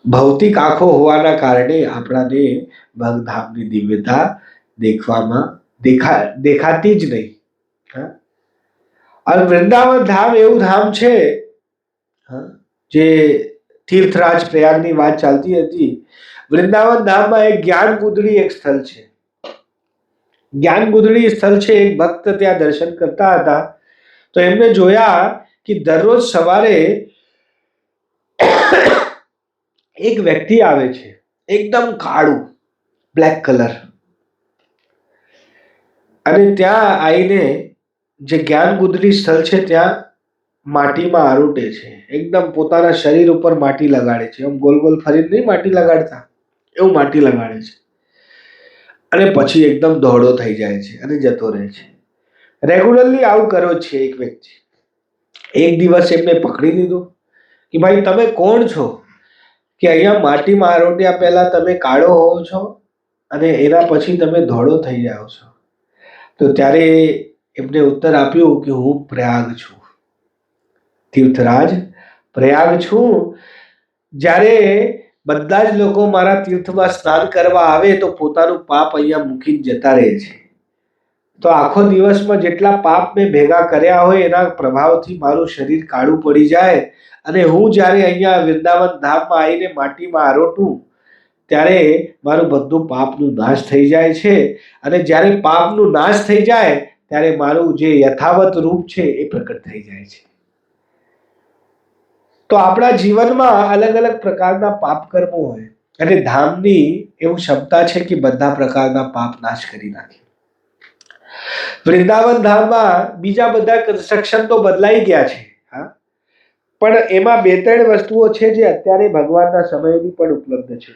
ભૌતિક આંખો હોવાના કારણે આપણાને ભગધામની દિવ્યતા દેખાતી જ નહીં. અને વૃંદાવન ધામ એવું ધામ છે, જે તીર્થરાજ પ્રયાગની વાત ચાલતી હતી. વૃંદાવન ધામમાં એક જ્ઞાન ગુદડી એક સ્થળ છે. જ્ઞાન ગુદડી સ્થળ છે. એક ભક્ત ત્યાં દર્શન કરતા હતા, તો એમને જોયા કે દરરોજ સવારે એક વ્યક્તિ આવે છે, એકદમ કાળું, બ્લેક કલર, અને ત્યાં આવીને જે જ્ઞાન ગુદડી સ્થળ છે ત્યાં માટીમાં આરોટે છે. એકદમ પોતાના શરીર ઉપર માટી લગાડે છે. એમ ગોલ ગોલ ફરીને નહીં માટી લગાડતા, એવું માટી લગાડે છે. અને પછી એકદમ દોડો થઈ જાય છે અને જતો રહે છે. રેગ્યુલરલી આવું કરો છે એક વ્યક્તિ. એક દિવસ એમને પકડી લીધું કે ભાઈ તમે કોણ છો કે અહીંયા માટીમાં આરોટ્યા પહેલા તમે કાળો હોવો છો અને એના પછી તમે ધોળો થઈ જાઓ છો? તો ત્યારે એમને ઉત્તર આપ્યું કે હું પ્રયાગ છું, તીર્થરાજ પ્રયાગ છું. જ્યારે બધા જ લોકો મારા તીર્થમાં સ્નાન કરવા આવે તો પોતાનું પાપ અહીંયા મૂકીને જતા રહે છે. તો આખો દિવસમાં જેટલા પાપ મેં ભેગા કર્યા હોય એના પ્રભાવથી મારું શરીર કાળું પડી જાય, અને હું જ્યારે અહીંયા વૃંદાવન ધામમાં આવીને માટીમાં આરોટું ત્યારે મારું બધું પાપનું નાશ થઈ જાય છે. અને જ્યારે પાપનું નાશ થઈ જાય ત્યારે મારું જે યથાવત રૂપ છે એ પ્રકટ થઈ જાય છે. તો આપણા જીવનમાં અલગ અલગ પ્રકારના પાપ કર્મો હોય, અને ધામની એવું ક્ષમતા છે કે બધા પ્રકારના પાપ નાશ કરી નાખે. વૃંદાવન ધામમાં બીજા બધા કન્સ્ટ્રક્શન તો બદલાઈ ગયા છે, હા, પણ એમાં બે ત્રણ વસ્તુઓ છે જે અત્યારે ભગવાનના સમયની પણ ઉપલબ્ધ છે.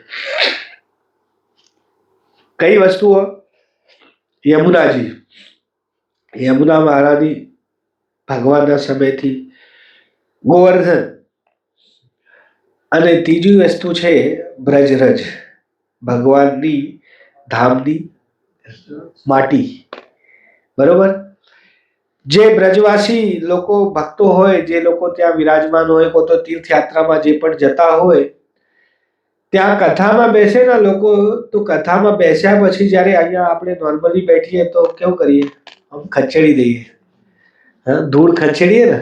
કઈ વસ્તુઓ? યમુનાજી, યમુના મહારાણી ભગવાનના સમયથી, ગોવર્ધન, અને ત્રીજી વસ્તુ છે બ્રજરજ, ભગવાનની ધામની માટી. બરોબર? જે બ્રજવાસી લોકો ભક્તો હોય, જે લોકો ત્યાં વિરાજમાન હોય, કો તો તીર્થયાત્રામાં જે પણ જતા હોય, ત્યાં કથામાં બેસે ને લોકો, તો કથામાં બેસ્યા પછી જ્યારે અહીંયા આપણે નોર્મલી બેઠીએ તો કેવું કરીએ? આમ ખસેડી દઈએ, ધૂળ ખસેડીએ ને.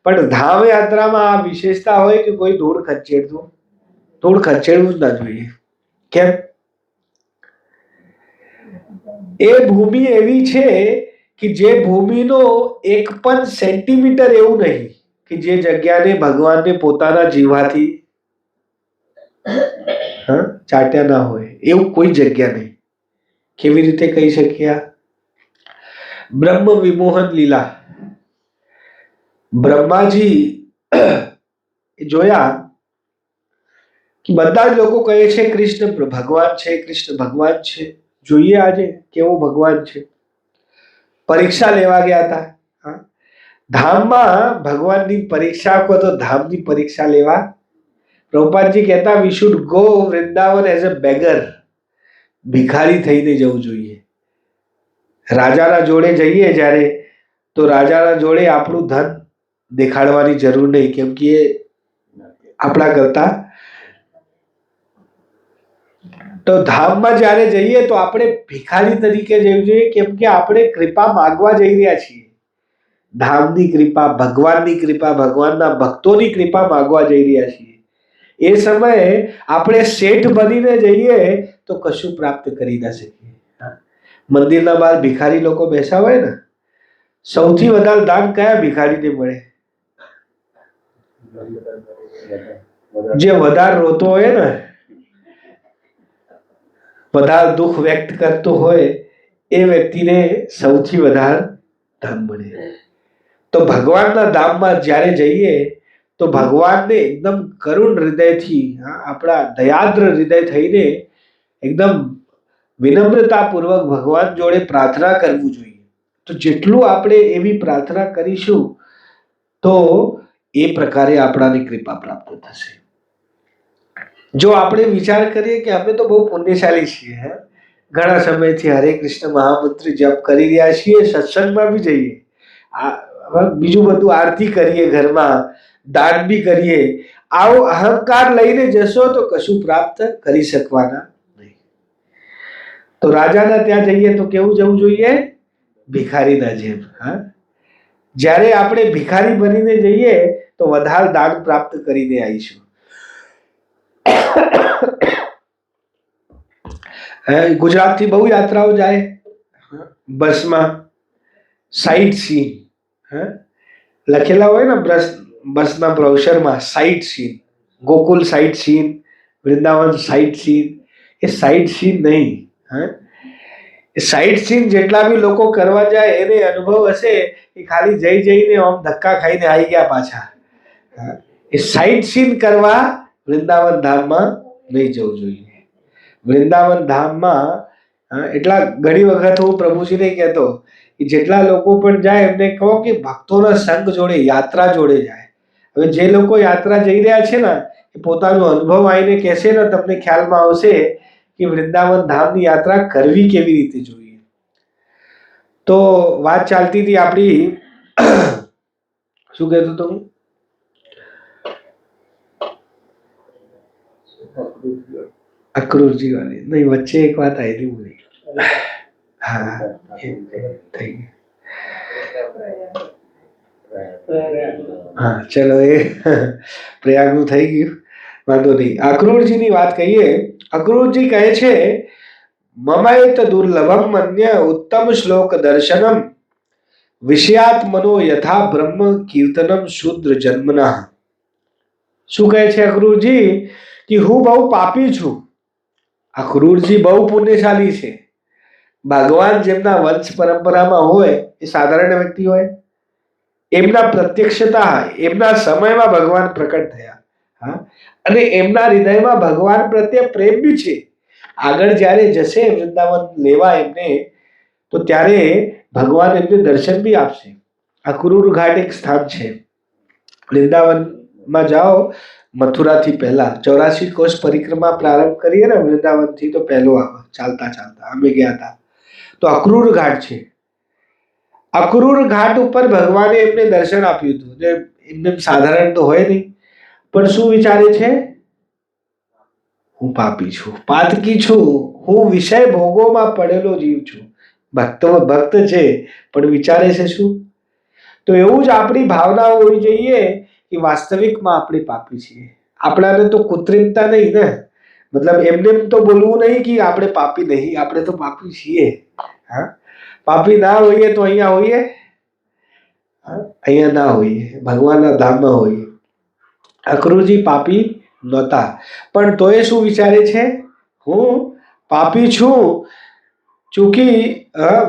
પણ ધામ યાત્રામાં આ વિશેષતા હોય કે કોઈ ધૂળ ખસેડવું જ ના જોઈએ. કેમ? એ ભૂમિ એવી છે કે જે ભૂમિનો એક પણ સેન્ટીમીટર એવું નહીં કે જે જગ્યાને ભગવાનને પોતાના જીવાથી ચાટ્યા ના હોય, એવું કોઈ જગ્યા નહીં. કેવી રીતે કહી શકીએ? બ્રહ્મ વિમોહન લીલા. બ્રહ્માજી જોયા કે બધા જ લોકો કહે છે કૃષ્ણ ભગવાન છે, કૃષ્ણ ભગવાન છે. જોઈએ આજે કેવો ભગવાન છે. પરીક્ષા લેવા ગયા હતા ધામમાં, ભગવાનની પરીક્ષા કો તો ધામની પરીક્ષા લેવા. પ્રભુપાદજી કહેતા we should go Vrindavan as a beggar, ભિખારી થઈને જવું જોઈએ. રાજાના જોડે જઈએ જ્યારે, તો રાજાના જોડે આપણું ધન દેખાડવાની જરૂર નહીં, કેમ કે આપણા કરતા. તો ધામમાં જ્યારે જઈએ તો આપણે ભિખારી તરીકે જવું જોઈએ, કેમ કે આપણે કૃપા માંગવા જઈ રહ્યા છીએ. ધામની કૃપા, ભગવાનની કૃપા, ભગવાનના ભક્તોની કૃપા માંગવા જઈ રહ્યા છીએ. એ સમયે આપણે શેઠ બનીને જઈએ તો કશું પ્રાપ્ત કરી ના શકીએ. મંદિરના બહાર ભિખારી લોકો બેસા હોય ને, સૌથી વધારે દાન કયા ભિખારીને મળે? જે વધારે રોતો હોય ને, વધારે દુઃખ વ્યક્ત કરતો હોય, એ વ્યક્તિને સૌથી વધારે ધન મળે. તો ભગવાનના ધામમાં જ્યારે જઈએ તો ભગવાનને એકદમ કરુણ હૃદયથી, આપણા દયાદ્ર હૃદય થઈને એકદમ વિનમ્રતાપૂર્વક ભગવાન જોડે પ્રાર્થના કરવું જોઈએ. તો જેટલું આપણે એવી પ્રાર્થના કરીશું તો એ પ્રકારે આપણાને કૃપા પ્રાપ્ત થશે. જો આપણે વિચાર કરીએ કે અમે તો બહુ પુણ્યશાળી છીએ, ઘણા સમયથી હરે કૃષ્ણ મહામંત્ર જપ કરી રહ્યા છીએ, સત્સંગમાં બી જઈએ, બીજું બધું આરતી કરીએ, ઘરમાં દાન બી કરીએ, આવો અહંકાર લઈને જશો તો કશું પ્રાપ્ત કરી શકવાના નહીં. તો રાજાના ત્યાં જઈએ તો કેવું જવું જોઈએ? ભિખારીના જેમ. જ્યારે આપણે ભિખારી બનીને જઈએ તો વધારે દાન પ્રાપ્ત કરીને આવીશું. ગુજરાતથી બહુ યાત્રાઓ જાય બસમાં, સાઇટ સીન લખેલા હોય ને બસના બ્રોશરમાં, sight seen, Gokul sight seen, Vrindavan sight seen. એ સાઇટ સીન નહીં. સાઇટ સીન જેટલા બી લોકો કરવા જાય એને અનુભવ હશે એ ખાલી જઈને આમ ધક્કા ખાઈને આવી ગયા પાછા. એ સાઇટ સીન કરવા વૃંદાવન ધામમાં નહીં જવું જોઈએ. વૃંદાવન ધામમાં એટલા ઘણી વખત હું પ્રભુજીને કહેતો કે જેટલા લોકો પણ જાય એમને કહો કે ભક્તોના સંઘ જોડે, યાત્રા જોડે જાય. હવે જે લોકો યાત્રા જઈ રહ્યા છે ને એ પોતાનો અનુભવ આવીને કહેશે ને તમને ખ્યાલમાં આવશે કે વૃંદાવન ધામની યાત્રા કરવી કેવી રીતે જોઈએ. તો વાત ચાલતી હતી આપણી, શું કહેતો હતો હું? અક્રૂરજી વાળી નહીં, વચ્ચે એક વાત આવી હતી બોલી. હા થઈ ગઈ. હા ચલો, એ પ્રયાગનું થઈ ગયું, વાંધો નહીં. અક્રૂરજીની વાત કહીએ. અક્રૂરજી કહે છે, મમૈત દુર્લભમ મન્ય ઉત્તમ શ્લોક દર્શનમ વિષયાત્મનો યથા બ્રહ્મ કીર્તનમ શુદ્ર જન્મના. શું કહે છે અક્રૂરજી? કે હું બહુ પાપી છું. અક્રૂરજી બહુ પુણ્યશાળી છે. ભગવાન જેમના વંશ પરંપરામાં હોય એ સાધારણ વ્યક્તિ હોય, એમના પ્રત્યક્ષતા એમના સમયમાં ભગવાન પ્રકટ થયા. હા, અને એમના હૃદયમાં ભગવાન પ્રત્યે પ્રેમ બી છે. આગળ જ્યારે જશે વૃંદાવન લેવા એમને, તો ત્યારે ભગવાન એમને દર્શન બી આપશે. અક્રૂર ઘાટ એક સ્થાન છે. વૃંદાવનમાં જાઓ મથુરાથી પહેલા 84 કોષ પરિક્રમા પ્રારંભ કરીએ ને વૃંદાવનથી, તો પહેલો આવે ચાલતા ચાલતા. અમે ગયા હતા તો અક્રૂર ઘાટ છે. અક્રૂર ઘાટ ઉપર ભગવાને એમને દર્શન આપ્યું હતું. એમને સાધારણ તો હોય નહીં, પણ શું વિચારે છે? હું પાપી છું, પાતકી છું, હું વિષય ભોગોમાં પડેલો જીવ છું. ભક્ત છે પણ વિચારે છે શું? તો એવું જ આપણી ભાવના હોવી જોઈએ કે વાસ્તવિકમાં આપણે પાપી છીએ. આપણાને તો કૃત્રિમતા નહીં ને, મતલબ એમને તો બોલવું નહીં કે આપણે પાપી નહીં, આપણે તો પાપી છીએ. હા, પાપી ના હોઈએ તો અહીંયા હોઈએ? અહીંયા ના હોઈએ, ભગવાનના ધામમાં હોઈએ. અક્રૂરજી પાપી નહોતા, પણ તોય શું વિચારે છે? હું પાપી છું, ચૂંકી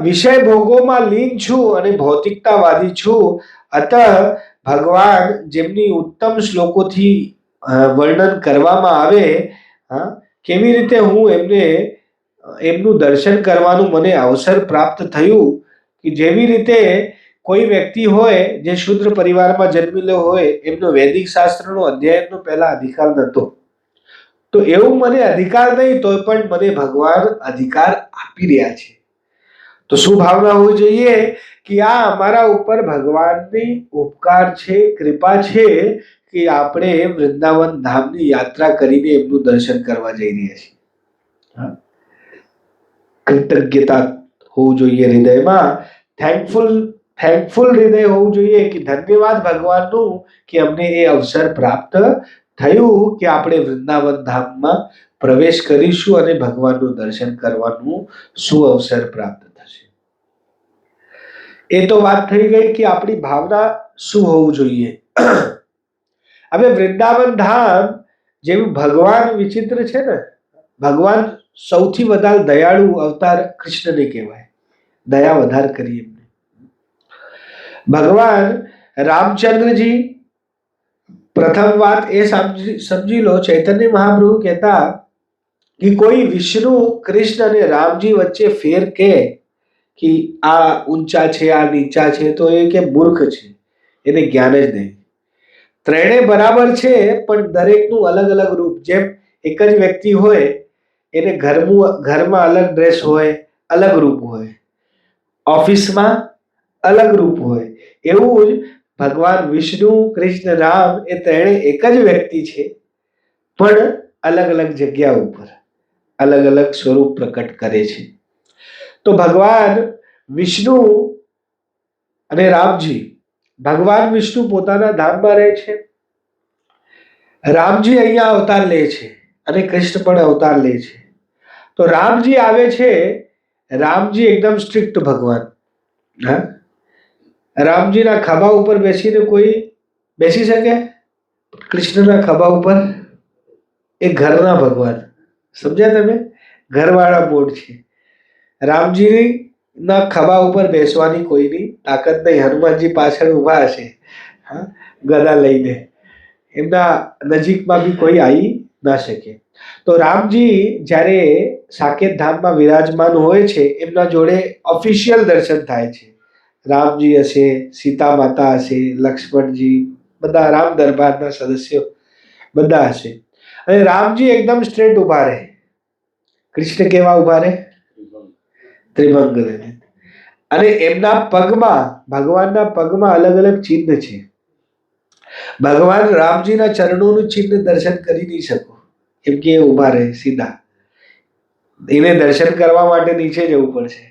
વિષય ભોગોમાં લીન છું અને ભૌતિકતાવાદી છું. અતઃ ભગવાન જેમની ઉત્તમ શ્લોકોથી વર્ણન કરવામાં આવે, કેવી રીતે હું એમનું દર્શન કરવાનું મને અવસર પ્રાપ્ત થયું. કે જેવી રીતે કોઈ વ્યક્તિ હોય જે શુદ્ર પરિવારમાં જન્મેલો હોય, એમનો વૈદિક શાસ્ત્રનો અધ્યયનનો પહેલા અધિકાર નહોતો, તો એવું મને અધિકાર નહીં તો પણ મને ભગવાન અધિકાર આપી રહ્યા છે. તો શું ભાવના હોવી જોઈએ કે આ અમારા ઉપર ભગવાનની ઉપકાર છે, કૃપા છે કે આપણે વૃંદાવન ધામની યાત્રા કરીને એમનું દર્શન કરવા જઈ રહ્યા છીએ. કૃતજ્ઞતા હોવું જોઈએ હૃદયમાં, થેન્કફુલ હૃદય હોવું જોઈએ કે ધન્યવાદ ભગવાનનું કે અમને એ અવસર પ્રાપ્ત થયું કે આપણે વૃંદાવન ધામમાં પ્રવેશ કરીશું અને ભગવાનનું દર્શન કરવાનું શું અવસર પ્રાપ્ત થશે. એ તો વાત થઈ ગઈ કે આપણી ભાવના શું હોવું જોઈએ. હવે વૃંદાવન ધામ જેવું ભગવાન વિચિત્ર છે ને, ભગવાન સૌથી વધારે દયાળુ અવતાર કૃષ્ણને કહેવાય, દયા વધારે કરી એમને. ભગવાન રામચંદ્રજી, પ્રથમ વાત એ સમજી લો, ચૈતન્ય મહાપ્રભુ કહેતા કે કોઈ વિષ્ણુ કૃષ્ણ અને રામજી વચ્ચે ફેર કે આ ઊંચા છે આ નીચા છે, તો એ કે મૂર્ખ છે, એને જ્ઞાન જ નહીં. ત્રણે બરાબર છે પણ દરેકનું અલગ અલગ રૂપ. જેમ એક જ વ્યક્તિ હોય એને ઘરમાં અલગ ડ્રેસ હોય, અલગ રૂપ હોય, ઓફિસમાં અલગ રૂપ હોય, એવું જ ભગવાન વિષ્ણુ કૃષ્ણ રામ એ ત્રણે એક જ વ્યક્તિ છે પણ અલગ અલગ જગ્યા ઉપર અલગ અલગ સ્વરૂપ પ્રકટ કરે છે. તો ભગવાન વિષ્ણુ અને રામજી ભગવાન વિષ્ણુ પોતાના ધામમાં રહે છે, રામજી અહીંયા અવતાર લે છે અને કૃષ્ણ પણ અવતાર લે છે. તો રામજી આવે છે, રામજી એકદમ સ્ટ્રિક્ટ ભગવાન. હા, રામજીના ખભા ઉપર બેસીને કોઈ બેસી શકે? કૃષ્ણના ખભા ઉપર એ ઘરના ભગવાન. સમજ્યા તમે? ઘરવાળા બોર્ડ છે. રામજી ના ખભા ઉપર બેસવાની કોઈની તાકાત નહીં. હનુમાનજી પાછળ ઊભા હશે, હા, ગદા લઈને. એમના નજીકમાં બી કોઈ આવી ના શકે. તો રામજી જ્યારે સાકેત ધામમાં વિરાજમાન હોય છે, એમના જોડે ઓફિશિયલ દર્શન થાય છે. રામજી હશે, સીતા માતા હશે, લક્ષ્મણજી, બધા રામ દરબારના સદસ્યો બધા હશે. અને રામજી એકદમ સ્ટ્રેટ ઉભા રહે. કૃષ્ણ કેવા ઉભા રહે? ત્રિભંગ લઈને. અને એમના પગમાં, ભગવાનના પગમાં અલગ અલગ ચિહ્ન છે. ભગવાન રામજીના ચરણોનું ચિહ્ન દર્શન કરી નહીં શકો, કેમ કે એ ઉભા રહે સીધા. એને દર્શન કરવા માટે નીચે જવું પડશે.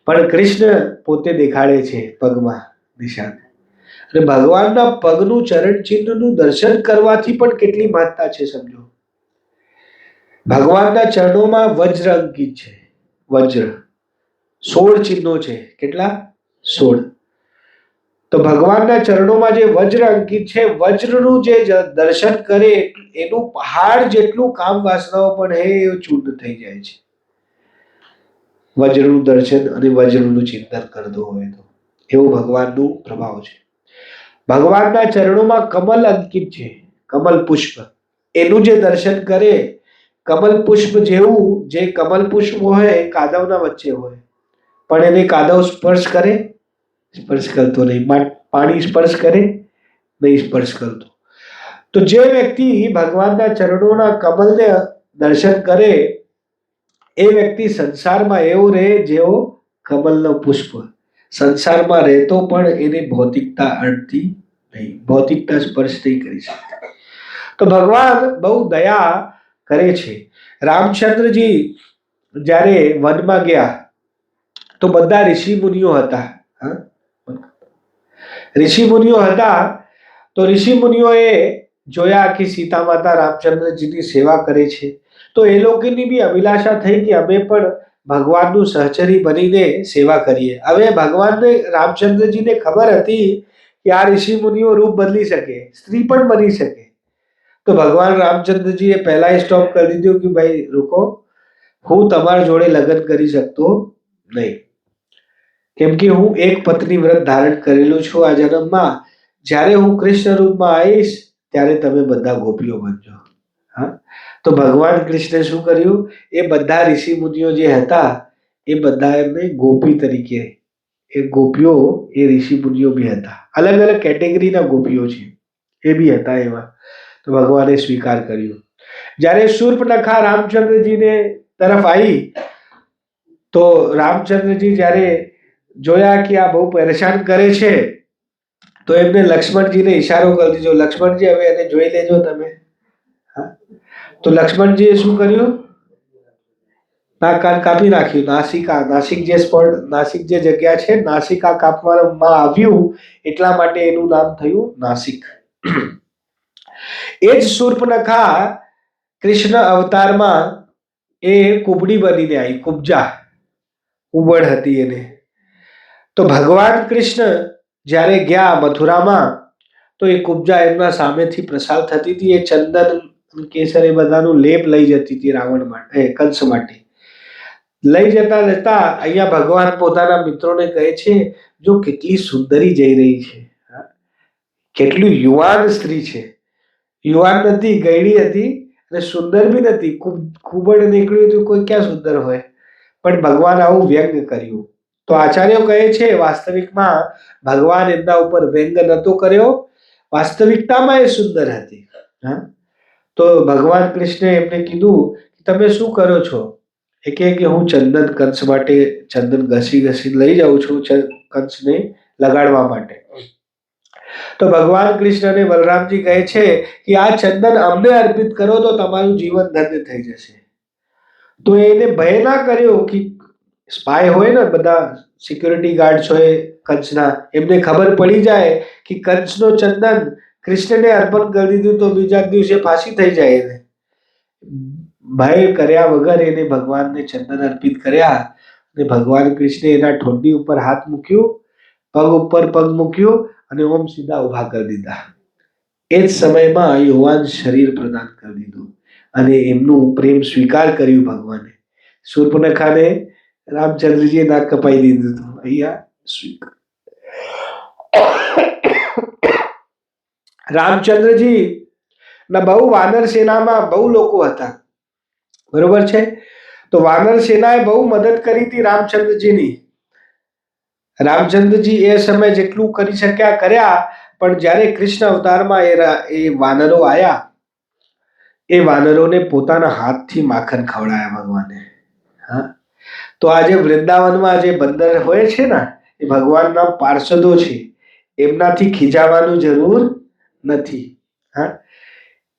પણ કૃષ્ણ પોતે દેખાડે છે પગમાં નિશાન. અને ભગવાનના પગનું ચરણ ચિહ્નનું દર્શન કરવાથી પણ કેટલી મહત્તા છે સમજો. ભગવાનના ચરણોમાં વજ્ર અંકિત છે. વજ્ર 16 ચિહ્નો છે. કેટલા? 16. તો ભગવાનના ચરણોમાં જે વજ્ર અંકિત છે, વજ્રનું જે દર્શન કરે એનું પહાડ જેટલું કામ વાસનાઓ પણ એ ચૂર્ણ થઈ જાય છે. વજ્રનું દર્શન અને વજ્રનું ચિંતન કરતો હોય તો એવો ભગવાનનું પ્રભાવ છે. ભગવાનના ચરણોમાં કમલ અંકિત છે, કમલ પુષ્પ. એનું જે દર્શન કરે, કમલ પુષ્પ જેવું, જે કમલ પુષ્પ હોય એ કાદવના વચ્ચે હોય, પણ એને કાદવ સ્પર્શ કરે? સ્પર્શ કરતો નહીં. પાણી સ્પર્શ કરે? નહીં સ્પર્શ કરતો. તો જે વ્યક્તિ ભગવાનના ચરણોના કમલને દર્શન કરે એ વ્યક્તિ સંસારમાં એવો રહે જેવો કમલનો પુષ્પ. સંસારમાં રહેતો પણ એને ભૌતિકતા અડતી નહીં, ભૌતિકતા સ્પર્શ નહીં કરી શકતી. તો ભગવાન બહુ દયા કરે છે. રામચંદ્રજી જ્યારે વનમાં ગયા તો બધા ઋષિ મુનિઓ હતા. ઋષિ મુનિઓ હતા. તો ઋષિ મુનિઓએ જોયા કે સીતા માતા રામચંદ્રજીની સેવા કરે છે. તો એ લોકોની બી અભિલાષા થઈ કે અમે પણ ભગવાનનું સહચરી બનીને સેવા કરીએ. હવે ભગવાનને રામચંદ્રજીને ખબર હતી કે આ ઋષિ મુનિઓ રૂપ બદલી શકે, સ્ત્રી પણ બની શકે. તો ભગવાન રામચંદ્રજીએ પહેલા સ્ટોપ કરી દીધું કે ભાઈ રૂકો, હું તમારા જોડે લગ્ન કરી શકતો નહીં, કેમ કે હું એક પત્ની વ્રત ધારણ કરેલું છું આ જન્મમાં. જ્યારે હું કૃષ્ણ રૂપમાં આવીશ ત્યારે તમે બધા ગોપીઓ બનજો. હા, તો ભગવાન કૃષ્ણે શું કર્યું? એ બધા ઋષિ મુનિઓ જે હતા એ બધા એમને ગોપી તરીકે, એ ગોપીઓ એ ઋષિ મુનિઓ બી હતા. અલગ અલગ કેટેગરીના ગોપીઓ છે, એ બી હતા એવા. તો ભગવાને સ્વીકાર કર્યો. જ્યારે શૂર્પણખા રામચંદ્રજીને તરફ આવી તો રામચંદ્રજી જ્યારે જોયા કે આ બહુ પરેશાન કરે છે તો એમને લક્ષ્મણજીને ઈશારો કરી દીધો, લક્ષ્મણજી હવે એને જોઈ લેજો તમે. તો લક્ષ્મણજીએ શું કર્યું? નાક કાન કાપી નાખ્યું. નાસિકા, નાસિક જે સ્પોટ, નાસિક જે જગ્યા છે, નાસિકા કાપવામાં આવ્યું એટલા માટે એનું નામ થયું નાસિક. એ જ શૂર્પણખા કૃષ્ણ અવતારમાં એ કુબડી બનીને આવી, કુબજા, ઉબડ હતી એને. તો ભગવાન કૃષ્ણ જ્યારે ગયા મથુરામાં તો એ કુબજા એમના સામેથી પ્રસાર થતી હતી. એ ચંદન કેસર એ બધાનું લેપ લઈ જતી હતી રાવણ માટે, કંસ માટે. લઈ જતા જતા અહીંયા ભગવાન પોતાના મિત્રોને કહે છે, જો કેટલી સુંદરી જઈ રહી છે, કેટલી યુવાન સ્ત્રી છે. યુવાન નથી, ગયડી હતી અને સુંદર બી નથી. કુબડ નીકળ્યું તો કોઈ ક્યાં સુંદર હોય? પણ ભગવાન આવું વ્યંગ કર્યું. તો આચાર્યો કહે છે વાસ્તવિકમાં ભગવાન એમના ઉપર વ્યંગ નતો કર્યો, વાસ્તવિકતામાં એ સુંદર હતી. હા, તો ભગવાન કૃષ્ણે એમને કીધું તમે શું કરો છો? એ કહે કે હું ચંદન કંસ માટે ચંદન ઘસી ઘસી લઈ જાઉં છું કંસને લગાડવા માટે. તો ભગવાન કૃષ્ણ અને બલરામજી કહે છે કે આ ચંદન અમને અર્પિત કરો તો તમારું જીવન ધન્ય થઈ જશે. તો એને ભય ના કર્યો કે સ્પાય હોય ને, બધા સિક્યુરિટી ગાર્ડ્સ હોય કંસના. એમને ખબર પડી જાય કે કંસનો ચંદન કૃષ્ણને અર્પણ કરી દીધું તો બીજા દિવસે ફાંસી થઈ જાય એને. ભય કર્યા વગર એને ભગવાનને ચંદન અર્પિત કર્યા અને ભગવાન કૃષ્ણે એના ઠોડી ઉપર હાથ મૂક્યું, પગ ઉપર પગ મૂક્યો અને ઓમ સીધા ઉભા કરી દીધા. એ જ સમયમાં યુવાન શરીર પ્રદાન કરી દીધું અને એમનું પ્રેમ સ્વીકાર કર્યું ભગવાને. શૂર્પણખાને રામચંદ્રજીએ નાક કપાઈ દીધું હતું. અહીંયા સ્વીકાર રામચંદ્રજી ના બહુ વાનર સેનામાં બહુ લોકો હતા, બરોબર છે. તો વાનર સેનાએ બહુ મદદ કરી હતી રામચંદ્રજીની. રામચંદ્રજી એ સમય જેટલું કરી શક્યા કર્યા, પણ જ્યારે કૃષ્ણ અવતારમાં એ વાનરો આયા, એ વાનરોને પોતાના હાથથી માખણ ખવડાયા ભગવાને. હા, તો આજે વૃંદાવનમાં જે બંદર હોય છે ને, એ ભગવાનના પાર્ષદો છે, એમનાથી ખીજાવાનું જરૂર નથી. હા,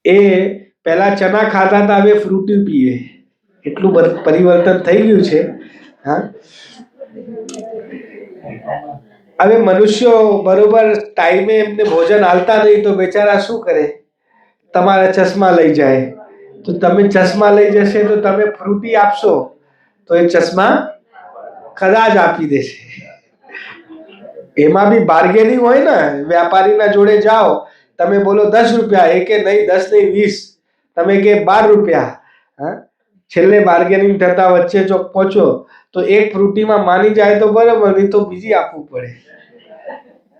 એ પહેલા ચના ખાતા હતા, હવે ફ્રૂટી પીએ, એટલું પરિવર્તન થઈ ગયું છે. હા, હવે મનુષ્યો બરોબર ટાઈમે એમને ભોજન હાલતા નહીં તો બેચારા શું કરે? તમારા ચશ્મા લઈ જાય. તો તમે ચશ્મા લઈ જશે તો તમે ફ્રૂટી આપશો તો એ ચશ્મા કદાચ આપી દેશે. એમાં બી બાર્ગેનિંગ હોય ને. વેપારીના જોડે જાઓ, તમે બોલો 10 રૂપિયા, એ કે નહીં 10 નહીં 20, તમે કે 12 રૂપિયા. હા, છેલ્લે બાર્ગેનિંગ થતા વચ્ચે જો પહોંચો તો એક ફ્રૂટીમાં માની જાય તો બરાબર, નહીં તો બીજી આપવું પડે.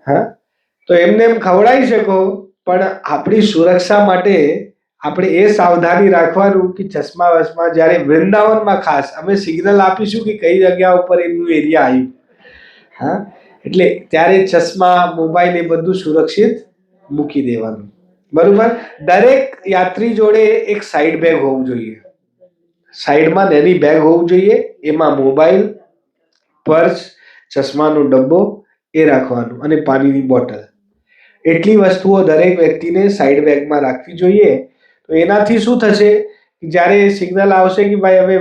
હા, તો એમને એમ ખવડાવી શકો, પણ આપણી સુરક્ષા માટે આપણે એ સાવધાની રાખવાનું કે ચશ્મા વસમાં જ્યારે વૃંદાવનમાં ખાસ અમે સિગ્નલ આપીશું કે કઈ જગ્યા ઉપર એમનું એરિયા આવ્યું. હા, એટલે ત્યારે ચશ્મા, મોબાઈલ એ બધું સુરક્ષિત મૂકી દેવાનું. બરોબર. દરેક યાત્રી જોડે એક સાઈડ બેગ હોવું જોઈએ. સાઈડમાં નાની બેગ હોવું જોઈએ, એમાં મોબાઈલ, પર્સ, ચશ્માનો ડબ્બો એ રાખવાનું અને પાણીની બોટલ. એટલી વસ્તુઓ દરેક વ્યક્તિને સાઈડ બેગમાં રાખવી જોઈએ. તો એનાથી શું થશે, જ્યારે સિગ્નલ આવશે કે ભાઈ હવે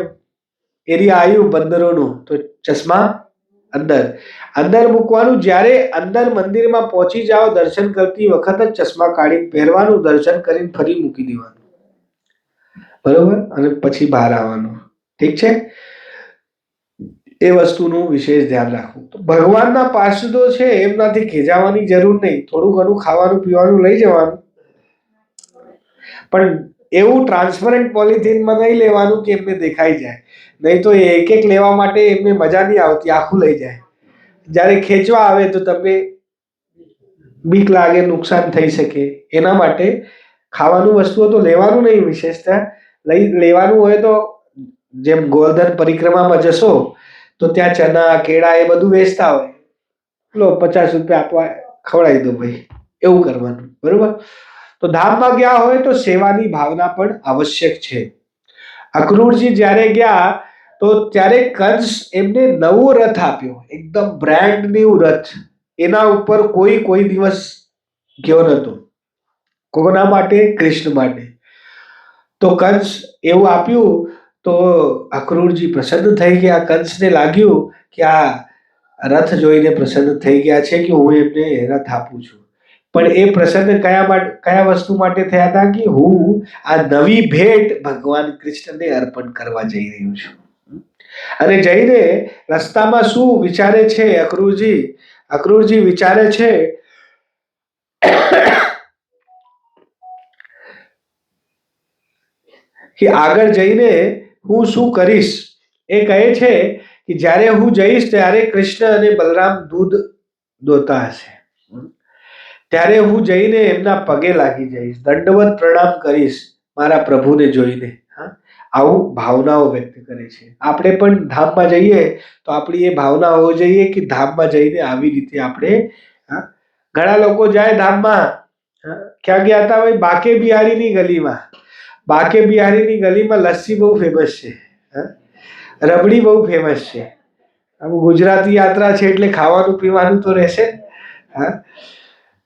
એરિયા આવ્યું બંદરોનું, તો ચશ્મા અંદર અંદર મૂકવાનું. જ્યારે અંદર મંદિરમાં પહોંચી જાઓ દર્શન કરતી વખત જ ચશ્મા કાઢીને પહેરવાનું, દર્શન કરીને ફરી મૂકી દેવાનું. બરોબર, અને પછી બહાર આવવાનું. ઠીક છે, એ વસ્તુનું વિશેષ ધ્યાન રાખવું. તો ભગવાનના પાર્ષદો છે, એમનાથી ખીજાવાની જરૂર નહીં. થોડું ઘણું ખાવાનું પીવાનું લઈ જવાનું, પણ એવું ટ્રાન્સપરન્ટ પોલિથીનમાં નહીં લેવાનું કે એમને દેખાઈ જાય. નહીં તો એક એક લેવા માટે એમને મજા નહીં આવતી, આખું લઈ જાય. જ્યારે ખેંચવા આવે તો તમને બીક લાગે, નુકસાન થઈ શકે. એના માટે ખાવાનું વસ્તુઓ તો લેવાનું નહીં. વિશેષતા લેવાનું હોય તો જેમ ગોવર્ધન પરિક્રમામાં જશો તો ત્યાં ચના, કેળા એ બધું વેચતા હોય, લો 50 રૂપિયા આપવા, ખવડાવી દો ભાઈ, એવું કરવાનું. બરોબર. તો ધામમાં ગયા હોય તો સેવાની ભાવના પણ આવશ્યક છે. અક્રૂરજી જ્યારે ગયા તો ત્યારે કંસ એમને નવો રથ આપ્યો, એકદમ બ્રાન્ડ ન્યુ રથ. એના ઉપર કોઈ દિવસ ગયો નતો. કોના માટે? કૃષ્ણ માટે. તો કંસ એવું આપ્યું તો અક્રૂરજી પ્રસન્ન થઈ ગયા. કંસને લાગ્યું કે આ રથ જોઈને પ્રસન્ન થઈ ગયા છે કે હું એમને રથ આપું છું. પણ એ પ્રસન્ન કયા વસ્તુ માટે થયા હતા કે હું આ નવી ભેટ ભગવાન કૃષ્ણને અર્પણ કરવા જઈ રહ્યો છું. અને જઈને રસ્તામાં શું વિચારે છે અક્રૂરજી? અક્રૂરજી વિચારે છે કે આગળ જઈને હું શું કરીશ. એ કહે છે કે જ્યારે હું જઈશ ત્યારે કૃષ્ણ અને બલરામ દૂધ દોતા હશે, ત્યારે હું જઈને એમના પગે લાગી જઈશ, દંડવત પ્રણામ કરીશ મારા પ્રભુને જોઈને. આવું ભાવનાઓ વ્યક્ત કરે છે. આપણે પણ ધામમાં જઈએ તો આપણી એ ભાવના હોવી જોઈએ કે ધામમાં જઈને આવી રીતે આપણે. ઘણા લોકો જાય ધામમાં, ક્યાં ગયા હતા ભાઈ? બાકે બિહારીની ગલીમાં. બાકે બિહારીની ગલીમાં લસ્સી બહુ ફેમસ છે, રબડી બહુ ફેમસ છે. ગુજરાતી યાત્રા છે એટલે ખાવાનું પીવાનું તો રહેશે. હા,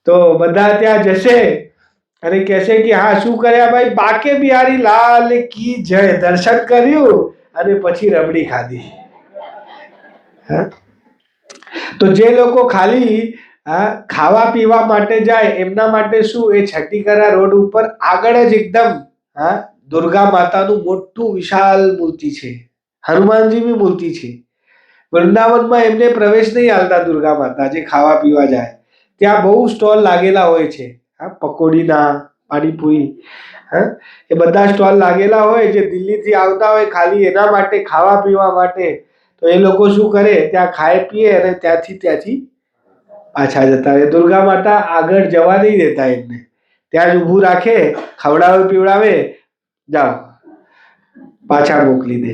તો બધા ત્યાં જશે અને કહેશે કે હા શું કર્યા ભાઈ? બાકે બિહારી લાલ કી જય, દર્શન કર્યું અને પછી રબડી ખાધી. તો જે લોકો ખાલી ખાવા પીવા માટે જાય એમના માટે શું, એ છઠ્ઠીકરા રોડ ઉપર આગળ જ એકદમ દુર્ગા માતાનું મોટું વિશાળ મૂર્તિ છે, હનુમાનજીની મૂર્તિ છે. વૃંદાવનમાં એમને પ્રવેશ નહીં આલતા દુર્ગા માતા જે ખાવા પીવા જાય. ત્યાં બહુ સ્ટોલ લાગેલા હોય છે, પકોડીના, પાણીપુરી, એ બધા સ્ટોલ લાગેલા હોય. જે દિલ્હીથી આવતા હોય ખાલી એના માટે, ખાવા પીવા માટે, તો એ લોકો શું કરે, ત્યાં ખાય પીએ અને ત્યાંથી પાછા જતા રહે. દુર્ગા માતા આગળ જવા નહીં દેતા એમને, ત્યાં જ ઊભું રાખે, ખવડાવે પીવડાવે, જાઓ, પાછા મોકલી દે.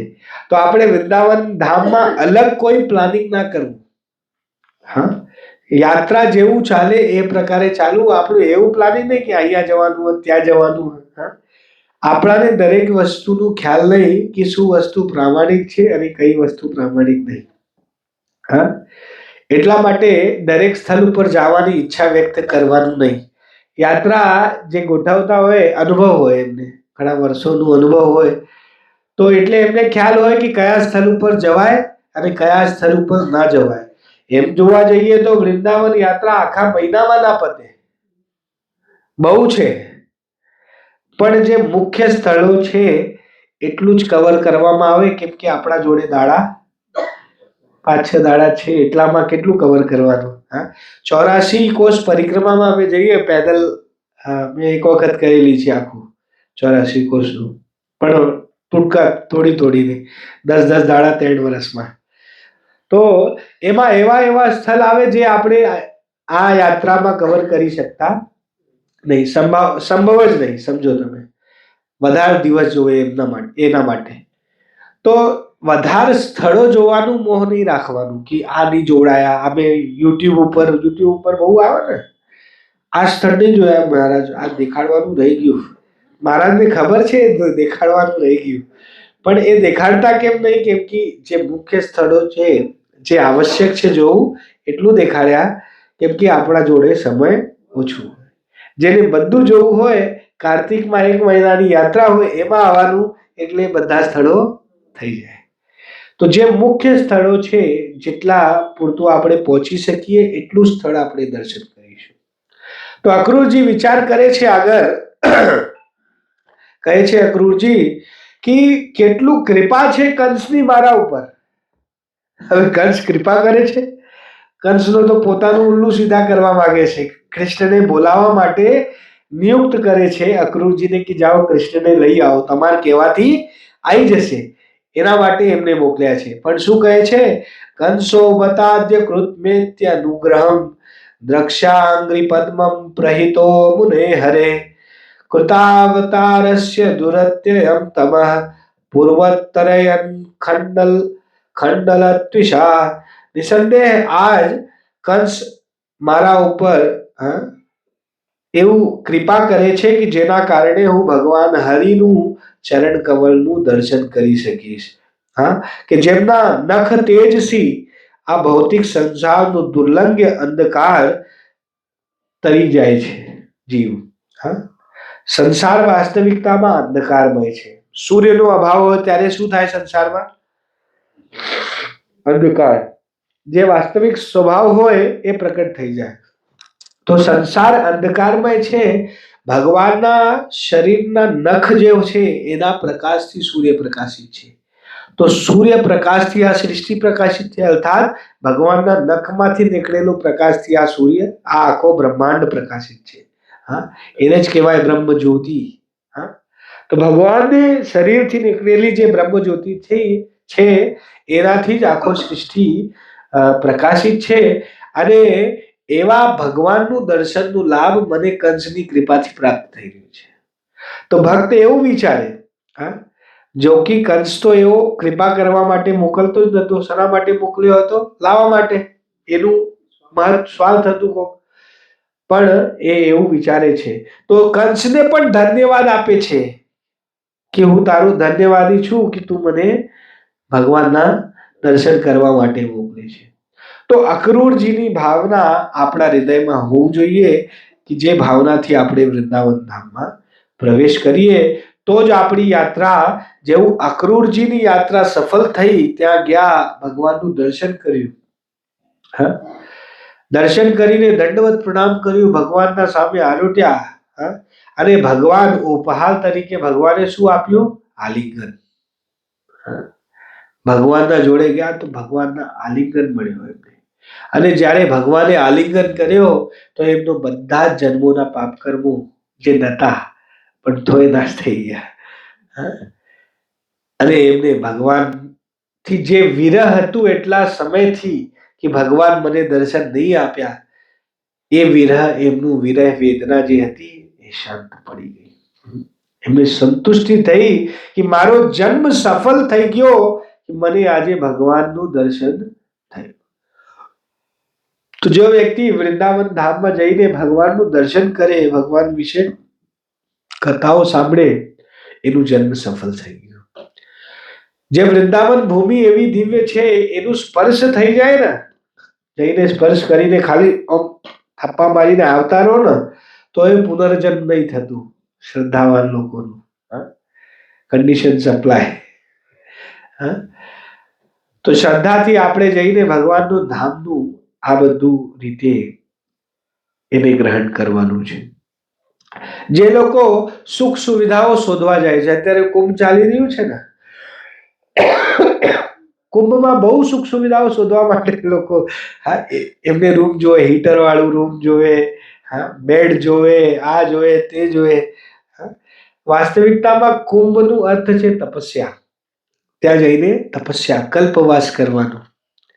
તો આપણે વૃંદાવન ધામમાં અલગ કોઈ પ્લાનિંગ ના કરવું. યાત્રા જેવું ચાલે એ પ્રકારે ચાલવું. આપણું એવું પ્લાનિંગ નહીં કે અહીંયા જવાનું હોય ત્યાં જવાનું હોય. આપણાને દરેક વસ્તુનું ખ્યાલ નહીં કે શું વસ્તુ પ્રામાણિક છે અને કઈ વસ્તુ પ્રામાણિક નહીં. એટલા માટે દરેક સ્થળ ઉપર જવાની ઈચ્છા વ્યક્ત કરવાનું નહીં. યાત્રા જે ગોઠવતા હોય, અનુભવ હોય એમને, ઘણા વર્ષોનો અનુભવ હોય, તો એટલે એમને ખ્યાલ હોય કે કયા સ્થળ ઉપર જવાય અને કયા સ્થળ ઉપર ના જવાય. એમ જોવા જઈએ તો વૃંદાવન યાત્રા આખા મહિનામાં ના પતે, બહુ છે. પણ જે મુખ્ય સ્થળો છે એટલું જ કવર કરવામાં આવે, કેમ કે આપણા જોડે દાડા 5-6 દાડા છે, એટલામાં કેટલું કવર કરવાનું. 84 કોષ પરિક્રમામાં અમે જઈએ પેદલ. મેં એક વખત કરેલી છે આખું 84 કોષનું, પણ ટૂંકા તોડીને 10 દાડા 3 વર્ષમાં. તો એમાં એવા સ્થળ આવે જે આપણે આ યાત્રામાં કવર કરી શકતા નહીં, સંભવ જ નહીં. સમજો તમે વધારે દિવસ જોવે એના માટે. તો વધારે સ્થળો જોવાનું મોહ નહીં રાખવાનું કે આ નહીં જોડાયા. અમે યુટ્યુબ ઉપર બહુ આવે ને, આ સ્થળ નહીં જોયા મહારાજ, આ દેખાડવાનું રહી ગયું. મહારાજને ખબર છે દેખાડવાનું રહી ગયું, પણ એ દેખાડતા કેમ નહીં? કેમ કે જે મુખ્ય સ્થળો છે, જે આવશ્યક છે જોવું, એટલું દેખાડ્યા, કેમ કે આપણા જોડે સમય ઓછું. જેને બધું જોવું હોય, કાર્તિકમાં 1 મહિનાની યાત્રા હોય એમાં આવવાનું, એટલે બધા સ્થળો થઈ જાય. તો જે મુખ્ય સ્થળો છે, જેટલા પૂરતું આપણે પહોંચી શકીએ એટલું સ્થળ આપણે દર્શન કરીશું. તો અક્રૂરજી વિચાર કરે છે આગળ, કહે છે અક્રૂરજી કે કેટલું કૃપા છે કંસની મારા ઉપર. હવે કંસ કૃપા કરે છે. કંસનો તો પોતાનું ઉલ્લું સીધા કરવા માંગે છે. કૃષ્ણને બોલાવવા માટે નિયુક્ત કરે છે અક્રૂરજીને કે જાઓ કૃષ્ણને લઈ આવો, તમારા કહેવાથી આવી જશે. એના માટે એમને મોકલ્યા છે. પણ શું કહે છે? કંસો બતાદ્ય કૃતમેત્ય અનુગ્રહમ દ્રક્ષાંગ્રી પદ્મમ પ્રહિતો મુને હરે કૃતાવતારસ્ય દુરત્યયમ તમઃ પૂર્વત્તરયન ખંડલત્વિષા. નિસંદેહ આજ કંસ મારા ઉપર એવું કૃપા કરે છે કે જેના કારણે હું ભગવાન હરિનું ચરણ કમલનું દર્શન કરી શકીશ. કે જેમના નખ તેજથી આ ભૌતિક સંસારનું દુર્લંઘ્ય અંધકાર તરી જાય છે જીવ. સંસાર વાસ્તવિકતામાં અંધકારમય છે. સૂર્યનો અભાવ હોય ત્યારે શું થાય સંસારમાં? અંધકાર. જે વાસ્તવિક સ્વભાવ હોય એ પ્રકટ થઈ જાય. તો સંસાર અંધકારમય છે. ભગવાનના શરીરના નખ જે છે એના પ્રકાશથી સૂર્ય પ્રકાશિત છે. તો સૂર્ય પ્રકાશથી આ સૃષ્ટિ પ્રકાશિત છે, અર્થાત ભગવાનના નખમાંથી નીકળેલો પ્રકાશથી આ સૂર્ય, આ આખો બ્રહ્માંડ પ્રકાશિત છે. એને જ કહેવાય બ્રહ્મ જ્યોતિ. તો ભગવાનને શરીરથી નીકળેલી જે બ્રહ્મ જ્યોતિ છે એનાથી જ આખો સૃષ્ટિ પ્રકાશિત છે. અને એવા ભગવાનનું દર્શનનો લાભ મને કંસની કૃપાથી પ્રાપ્ત થઈ રહ્યું છે. તો ભક્ત એવું વિચારે, જો કે કંસ તો એવો કૃપા કરવા માટે મોકલતો જ નતો. શના માટે મોકલ્યો હતો? લાવવા માટે. એનું સ્વાર્થ હતું કોક. પણ એ એવું વિચારે છે. તો કંસને પણ ધન્યવાદ આપે છે કે હું તારું ધન્યવાદી છું કે તું મને ભગવાનના દર્શન કરવા માટે મોકલે છે. તો અક્રૂરજીની ભાવના આપણા હૃદયમાં હોવું જોઈએ કે જે ભાવનાથી આપણે વૃંદાવન ધામમાં પ્રવેશ કરીએ તો જ આપણી યાત્રા, જેવું અક્રૂરજીની યાત્રા સફળ થઈ, ત્યાં ગયા, ભગવાનનું દર્શન કર્યું, હા, દર્શન કરીને દંડવત પ્રણામ કર્યું, ભગવાનના સામે આરોટ્યા. હા, અને ભગવાન ઉપહાર તરીકે ભગવાને શું આપ્યું? આલિંગન. હા, ભગવાનના જોડે ગયા તો ભગવાનના આલિંગન મળ્યો એમને. અને જ્યારે ભગવાને આલિંગન કર્યો તો એમનો બધા જ જન્મોના પાપ કર્મો જે નતા પણ તોય નાશ થઈ ગયા. હા, અને એમને ભગવાન થી જે વિરહ હતું એટલા સમયથી કે ભગવાન મને દર્શન નહીં આપ્યા, એ વિરહ, એમનું વિરહ વેદના જે હતી એ શાંત પડી ગઈ. એમને સંતુષ્ટિ થઈ કે મારો જન્મ સફળ થઈ ગયો, કે મને આજે ભગવાનનું દર્શન થયું. તો જો વ્યક્તિ વૃંદાવન ધામમાં જઈને ભગવાનનું દર્શન કરે, ભગવાન વિશે કથાઓ સાંભળે, એનું જન્મ સફળ થઈ ગયું. જે વૃંદાવન ભૂમિ એવી દિવ્ય છે, એનું સ્પર્શ થઈ જાય ને, જઈને સ્પર્શ કરીને ખાલી આમ થપ્પા મારીને આવતા રહો ને, તો એ પુનર્જન્મ નહીં થતું શ્રદ્ધાવાન લોકોનું. Condition supply. તો શ્રદ્ધાથી આપણે જઈને ભગવાનનું ધામનું આ બધું રીતે એને ગ્રહણ કરવાનું છે. જે લોકો સુખ સુવિધાઓ શોધવા જાય છે, અત્યારે કુંભ ચાલી રહ્યું છે ને, કુંભમાં બહુ સુખ સુવિધાઓ શોધવા માટે લોકો, હા, એમને રૂમ જોવે, હીટર વાળું રૂમ જોવે, હા, બેડ જોવે, આ જોવે, તે જોવે. વાસ્તવિકતામાં કુંભનું અર્થ છે તપસ્યા. ત્યાં જઈને તપસ્યા, કલ્પવાસ કરવાનું.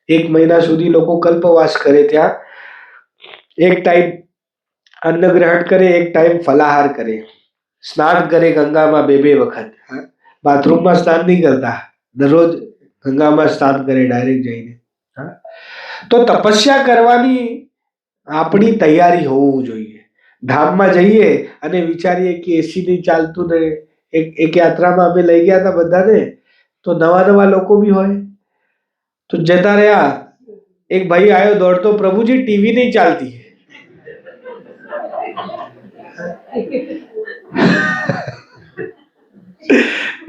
1 મહિના સુધી લોકો કલ્પવાસ કરે ત્યાં. એક ટાઈમ અન્ન ગ્રહણ કરે, એક ટાઈમ ફલાહાર કરે, સ્નાન કરે ગંગામાં 2 વખત. બાથરૂમમાં સ્નાન નહીં કરતા, દરરોજ ગંગામાં સ્નાન કરે ડાયરેક્ટ જઈને. હા, તો તપસ્યા કરવાની આપણી તૈયારી હોવું જોઈએ. ધામમાં જઈએ અને વિચારીએ કે એસી નહીં ચાલતું ને, એક યાત્રામાં અમે લઈ ગયા હતા બધાને, તો નવા નવા લોકો બી હોય, તો જતા રહ્યા. એક ભાઈ આવ્યો દોડતો, પ્રભુજી ટીવી નહીં ચાલતી.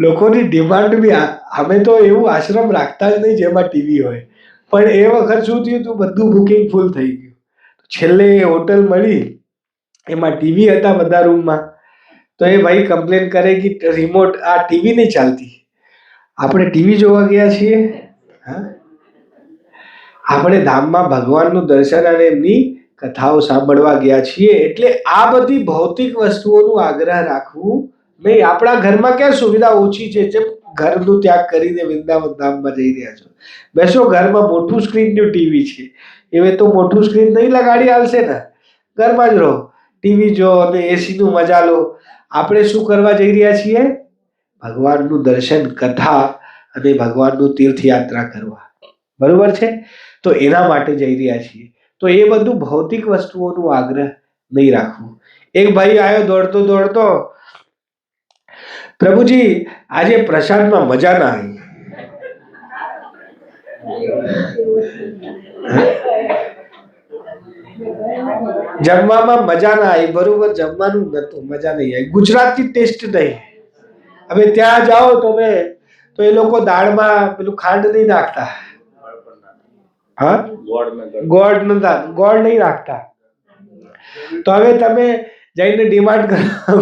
લોકોની ડિમાન્ડ બી, અમે તો એવું આશ્રમ રાખતા જ નહીં જેમાં ટીવી હોય, પણ એ વખત શું થયું હતું, બધું બુકિંગ ફૂલ થઈ ગયું. છેલ્લે હોટલ મળી, એમાં ટીવી હતા બધા રૂમમાં. તો એ ભાઈ કમ્પ્લેન કરે કે રિમોટ આ ટીવી નહીં ચાલતી. આપણે ટીવી જોવા ગયા છીએ. હા, આપણે ધામમાં ભગવાનનું દર્શન અને એમની કથાઓ સાંભળવા ગયા છીએ. એટલે આ બધી ભૌતિક વસ્તુઓનું આગ્રહ રાખવું નહીં. આપણા ઘરમાં ક્યાં સુવિધા ઓછી છે, જેમ ઘરનું ત્યાગ કરીને વૃંદાવન ધામમાં જઈ રહ્યા છો. બેસો, ઘરમાં મોટું સ્ક્રીનનું ટીવી છે, હવે તો મોટું સ્ક્રીન નહીં લગાડી હાલશે ને, ઘરમાં જ રહો, ટીવી જો અને એસીનું મજા લો. આપણે શું કરવા જઈ રહ્યા છીએ? ભગવાનનું દર્શન, કથા અને ભગવાનનું તીર્થયાત્રા કરવા. બરોબર છે? તો એના માટે જઈ રહ્યા છીએ. તો એ બધું ભૌતિક વસ્તુઓનું આગ્રહ નહીં રાખવું. એક ભાઈ આવ્યો દોડતો દોડતો, પ્રભુજી આજે પ્રસાદમાં મજા ના આવી. જમવામાં મજા ના આવી. બરોબર, જમવાનું નતું, મજા નહીં આવી, ગુજરાતી ટેસ્ટ નહીં. હવે ત્યાં જાઓ તમે તો એ લોકો દાળમાં પેલું ખાંડ નહીં નાખતા. હા, ગોળ નતા, ગોળ નહીં નાખતા. તો હવે તમે જઈને ડિમાન્ડ કરો,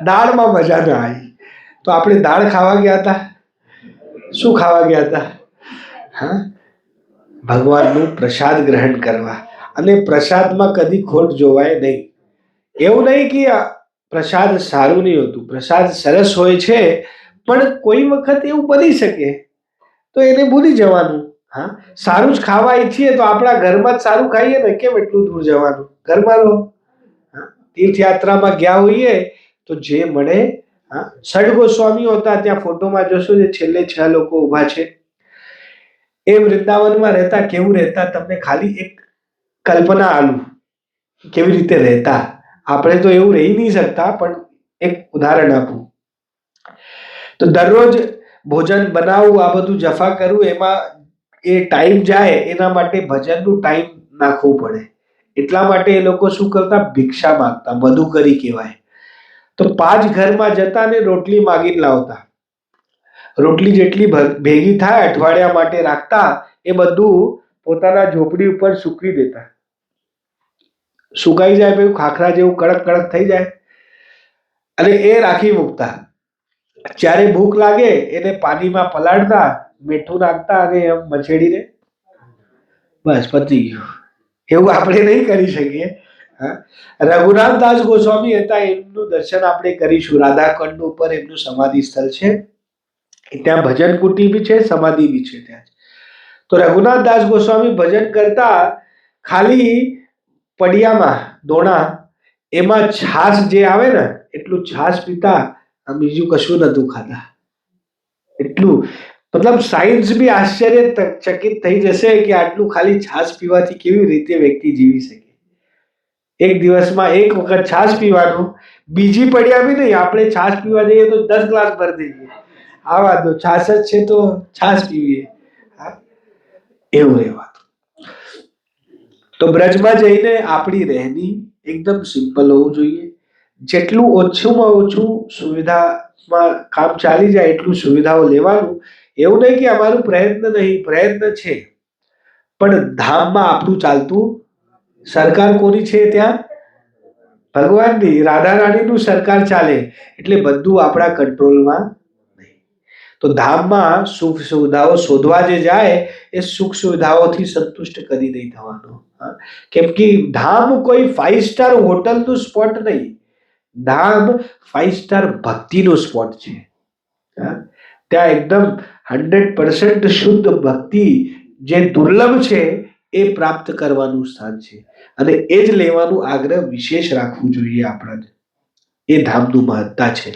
દાળમાં મજા ના આવી. તો આપણે દાળ ખાવા ગયા હતા? શું ખાવા ગયા હતા? હા, ભગવાનનું પ્રસાદ ગ્રહણ કરવા. અને પ્રસાદમાં કદી ખોટ જોવાય નહીં. એવું નહીં કે પ્રસાદ સારું નહીં હોતું, પ્રસાદ સરસ હોય છે, પણ કોઈ વખત એવું બની શકે તો એને ભૂલી જવાનું. હા, સારું જ ખાવા ઈચ્છીએ તો આપણા ઘરમાં જ સારું ખાઈએ ને, કેમ એટલું દૂર જવાનું? ઘરમાં રહો. તીર્થયાત્રામાં ગયા હોઈએ તો જે મળે. હા, સડ ગોસ્વામીઓ હતા ત્યાં, ફોટોમાં જોશો જે છેલ્લે 6 લોકો ઉભા છે, એ વૃંદાવનમાં રહેતા. કેવું રહેતા તમને ખાલી એક કલ્પના આલું, કેવી રીતે રહેતા. આપણે તો એવું રહી નહીં શકતા, પણ એક ઉદાહરણ આપું. તો દરરોજ ભોજન બનાવવું, આ બધું જફા કરવું, એમાં એ ટાઈમ જાય, એના માટે ભજનનું ટાઈમ નાખવું પડે. એટલા માટે એ લોકો શું કરતા? ભિક્ષા માંગતા, મધુકરી કહેવાય. તો 5 ઘરમાં જતા ને રોટલી માગીને લાવતા. રોટલી જેટલી ભેગી થાય અઠવાડિયા માટે રાખતા, એ બધું પોતાના ઝોપડી ઉપર સૂકવી દેતા. સુકાઈ જાય પછી ખાખરા જેવું કડક કડક થઈ જાય અને એ રાખી મૂકતા. જ્યારે ભૂખ લાગે એને પાણીમાં પલાળતા, મીઠું નાખતા અને એમ મચેડીને બસ પતી ગયું. એવું આપણે નહીં કરી શકીએ. રઘુનાથદાસ ગોસ્વામી હતા, એમનું દર્શન આપણે કરીશું. રાધાકુંડ ઉપર એમનું સમાધિ સ્થળ છે. ત્યાં ભજન કુટી બી છે, સમાધિ બી છે ત્યાં. તો રઘુનાથદાસ ગોસ્વામી ભજન કરતા, ખાલી પડિયામાં દોણા એમાં છાશ જે આવે ને એટલું છાશ પીતા, બીજું કશું નતું ખાતા. એટલું, મતલબ સાયન્સ બી આશ્ચર્યચકિત થઈ જશે કે આટલું ખાલી છાશ પીવાથી કેવી રીતે વ્યક્તિ જીવી શકે. એક દિવસમાં એક વખત છાશ પીવાનું, બીજી પડ્યા બી નહીં. આપણે છાશ પીવા જઈએ તો 10 ગ્લાસ ભરી દઈએ. આવા તો છાશ જ છે તો છાશ પીવીએ. એવું રહેવાનું. તો બ્રજમાં જઈને આપણી રહેણી એકદમ સિમ્પલ હોવું જોઈએ. જેટલું ઓછુંમાં ઓછું સુવિધામાં કામ ચાલી જાય એટલું સુવિધાઓ લેવાનું. એવું નહીં કે અમારું પ્રયત્ન નહીં, પ્રયત્ન છે, પણ ધામમાં આપણું ચાલતું. સરકાર કોની છે ત્યાં? ભગવાનની. રાધા રાણીનું સરકાર ચાલે, એટલે બધું આપણા કંટ્રોલમાં નહીં. તો ધામમાં સુખ સુવિધાઓ શોધવા જે જાય એ સુખ સુવિધાઓથી સંતુષ્ટ કદી નહીં થવાનો. કેમ કે ધામ કોઈ 5 સ્ટાર હોટલનું સ્પોટ નહીં. ધામ 5 સ્ટાર ભક્તિનું સ્પોટ છે. ત્યાં એકદમ 100% શુદ્ધ ભક્તિ જે દુર્લભ છે એ પ્રાપ્ત કરવાનું સ્થાન છે, અને એ જ લેવાનું આગ્રહ વિશેષ રાખવું જોઈએ આપણને. એ ધામનું મહત્તા છે.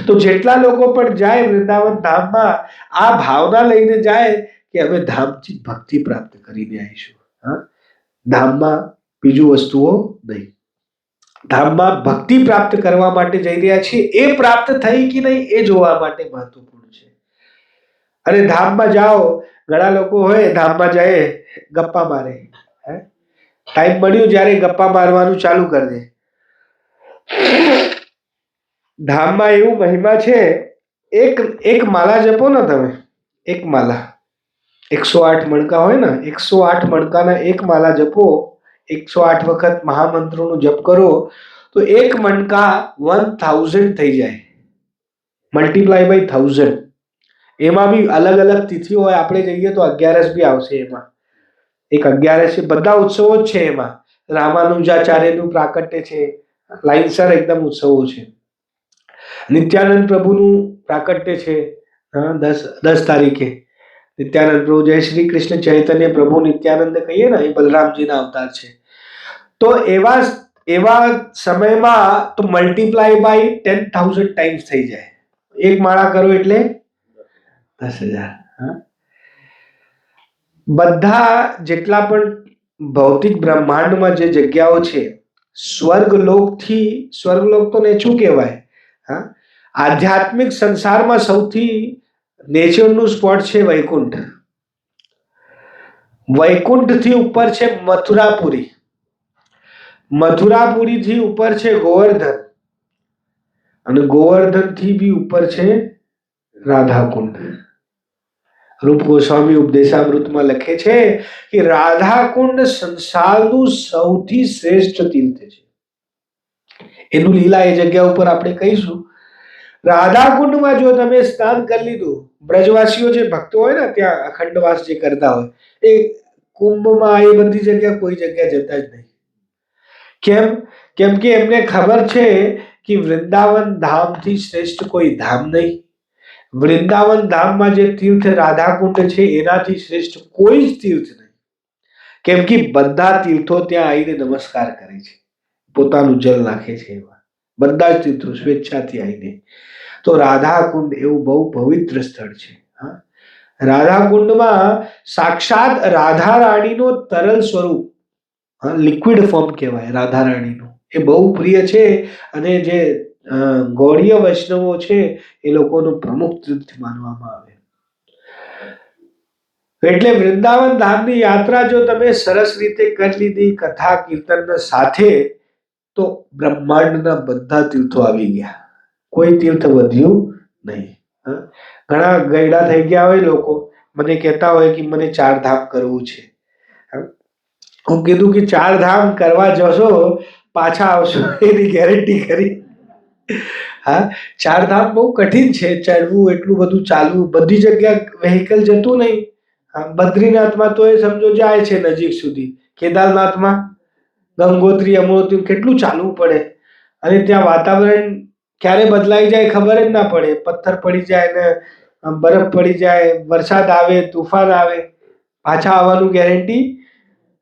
તો જેટલા લોકો પણ જાય વૃંદાવન ધામમાં, આ ભાવના લઈને જાય કે અમે ધામથી ભક્તિ પ્રાપ્ત કરીને આવીશું. ધામમાં બીજું વસ્તુઓ નહીં. ધામમાં ભક્તિ પ્રાપ્ત કરવા માટે જઈ રહ્યા છીએ. એ પ્રાપ્ત થઈ કે નહીં એ જોવા માટે મહત્વપૂર્ણ છે. અને ધામમાં જાઓ, ઘણા લોકો હોય ધામમાં જાય ગપ્પા મારે. ટાઈમ મળ્યું જ્યારે ગપ્પા મારવાનું ચાલુ કરી દે. ધામમાં એવું મહિમા છે, એક માલા જપો ને તમે, એક માલા 108 મણકા હોય ને, 108 મણકાના એક માલા જપો, 108 વખત મહામંત્રોનો જપ કરો તો એક મણકા 1000 થઈ જાય. Multiply by 1000. એમાં બી અલગ અલગ તિથિ હોય. આપણે જઈએ તો 11 બી આવશે. એમાં એક 11 બધા ઉત્સવો જ છે. એમાં રામાનુજાચાર્યનું પ્રાકટ્ય છે, લાઈનસર એકદમ ઉત્સવો છે. નિત્યાનંદ પ્રભુનું પ્રાકટ્ય છે 10 તારીખે. નિત્યાનંદ પ્રભુ, જય શ્રી કૃષ્ણ ચૈતન્ય પ્રભુ નિત્યાનંદ કહીએ ને, એ બલરામજીના અવતાર છે. તો એવા સમયમાં તો મલ્ટીપ્લાય બાય 10,000 ટાઈમ્સ થઈ જાય. એક માળા કરો એટલે 10,000. બધા જેટલા પણ ભૌતિક બ્રહ્માંડમાં જે જગ્યાઓ છે, સ્વર્ગલોક તો નેચું કહેવાય. આધ્યાત્મિક સંસારમાં સૌથી નેચરનું સ્પોટ છે વૈકુંઠ. વૈકુંઠથી ઉપર છે મથુરાપુરી. મથુરાપુરીથી ઉપર છે ગોવર્ધન, અને ગોવર્ધનથી બી ઉપર છે રાધાકુંડ. રૂપ ગોસ્વામી ઉપદેશામૃતમાં લખે છે કે રાધાકુંડ સંસારનું સૌથી શ્રેષ્ઠ તીર્થ છે. એનું લીલા એ જગ્યા ઉપર આપણે કહીશું. રાધાકુંડમાં જો તમે સ્નાન કરી લીધું, બ્રજવાસીઓ જે ભક્તો હોય ને ત્યાં અખંડવાસ જે કરતા હોય, એ કુંભમાં એ બધી જગ્યા કોઈ જગ્યા જતા જ નહીં. કેમ કે એમને ખબર છે કે વૃંદાવન ધામથી શ્રેષ્ઠ કોઈ ધામ નહીં. વૃંદાવન ધામમાં જે તીર્થ રાધાકુંડ છે એનાથી શ્રેષ્ઠ કોઈ જ તીર્થ નહીં. કેમ કે બધા તીર્થો ત્યાં આવીને નમસ્કાર કરે છે, પોતાનું જલ નાખે છે. એવા બધા જ તીર્થો સ્વેચ્છાથી આવીને. તો રાધાકુંડ એવું બહુ પવિત્ર સ્થળ છે. રાધાકુંડમાં સાક્ષાત રાધા રાણીનો તરલ સ્વરૂપ, લિક્વિડ ફોર્મ કહેવાય રાધા રાણીનું, એ બહુ પ્રિય છે. અને જે ગૌડીય વૈષ્ણવો છે એ લોકોનું પ્રમુખ તીર્થ માનવામાં આવે. એટલે વૃંદાવન ધામની યાત્રા જો તમે સરસ રીતે કરી લીધી કથા કીર્તન સાથે, તો બ્રહ્માંડના બધા તીર્થો આવી ગયા, કોઈ તીર્થ વધ્યું નહીં. ઘણા ગયડા થઈ ગયા હોય લોકો, મને કહેતા હોય કે મને 4 ધામ કરવું છે. હું કીધું કે 4 ધામ કરવા જશો પાછા આવશો એની ગેરંટી કરી. હા, 4 ધામ બહુ કઠિન છે, ચડવું, એટલું બધું ચાલવું, બધી જગ્યા વ્હીકલ જતું નહીં. હા, બદ્રીનાથમાં તો એ સમજો જાય છે નજીક સુધી, કેદારનાથમાં, ગંગોત્રી, યમુનોત્રી કેટલું ચાલવું પડે. અને ત્યાં વાતાવરણ ક્યારે બદલાઈ જાય ખબર જ ના પડે, પથ્થર પડી જાય ને બરફ પડી જાય, વરસાદ આવે, તુફાન આવે, પાછા આવવાનું ગેરંટી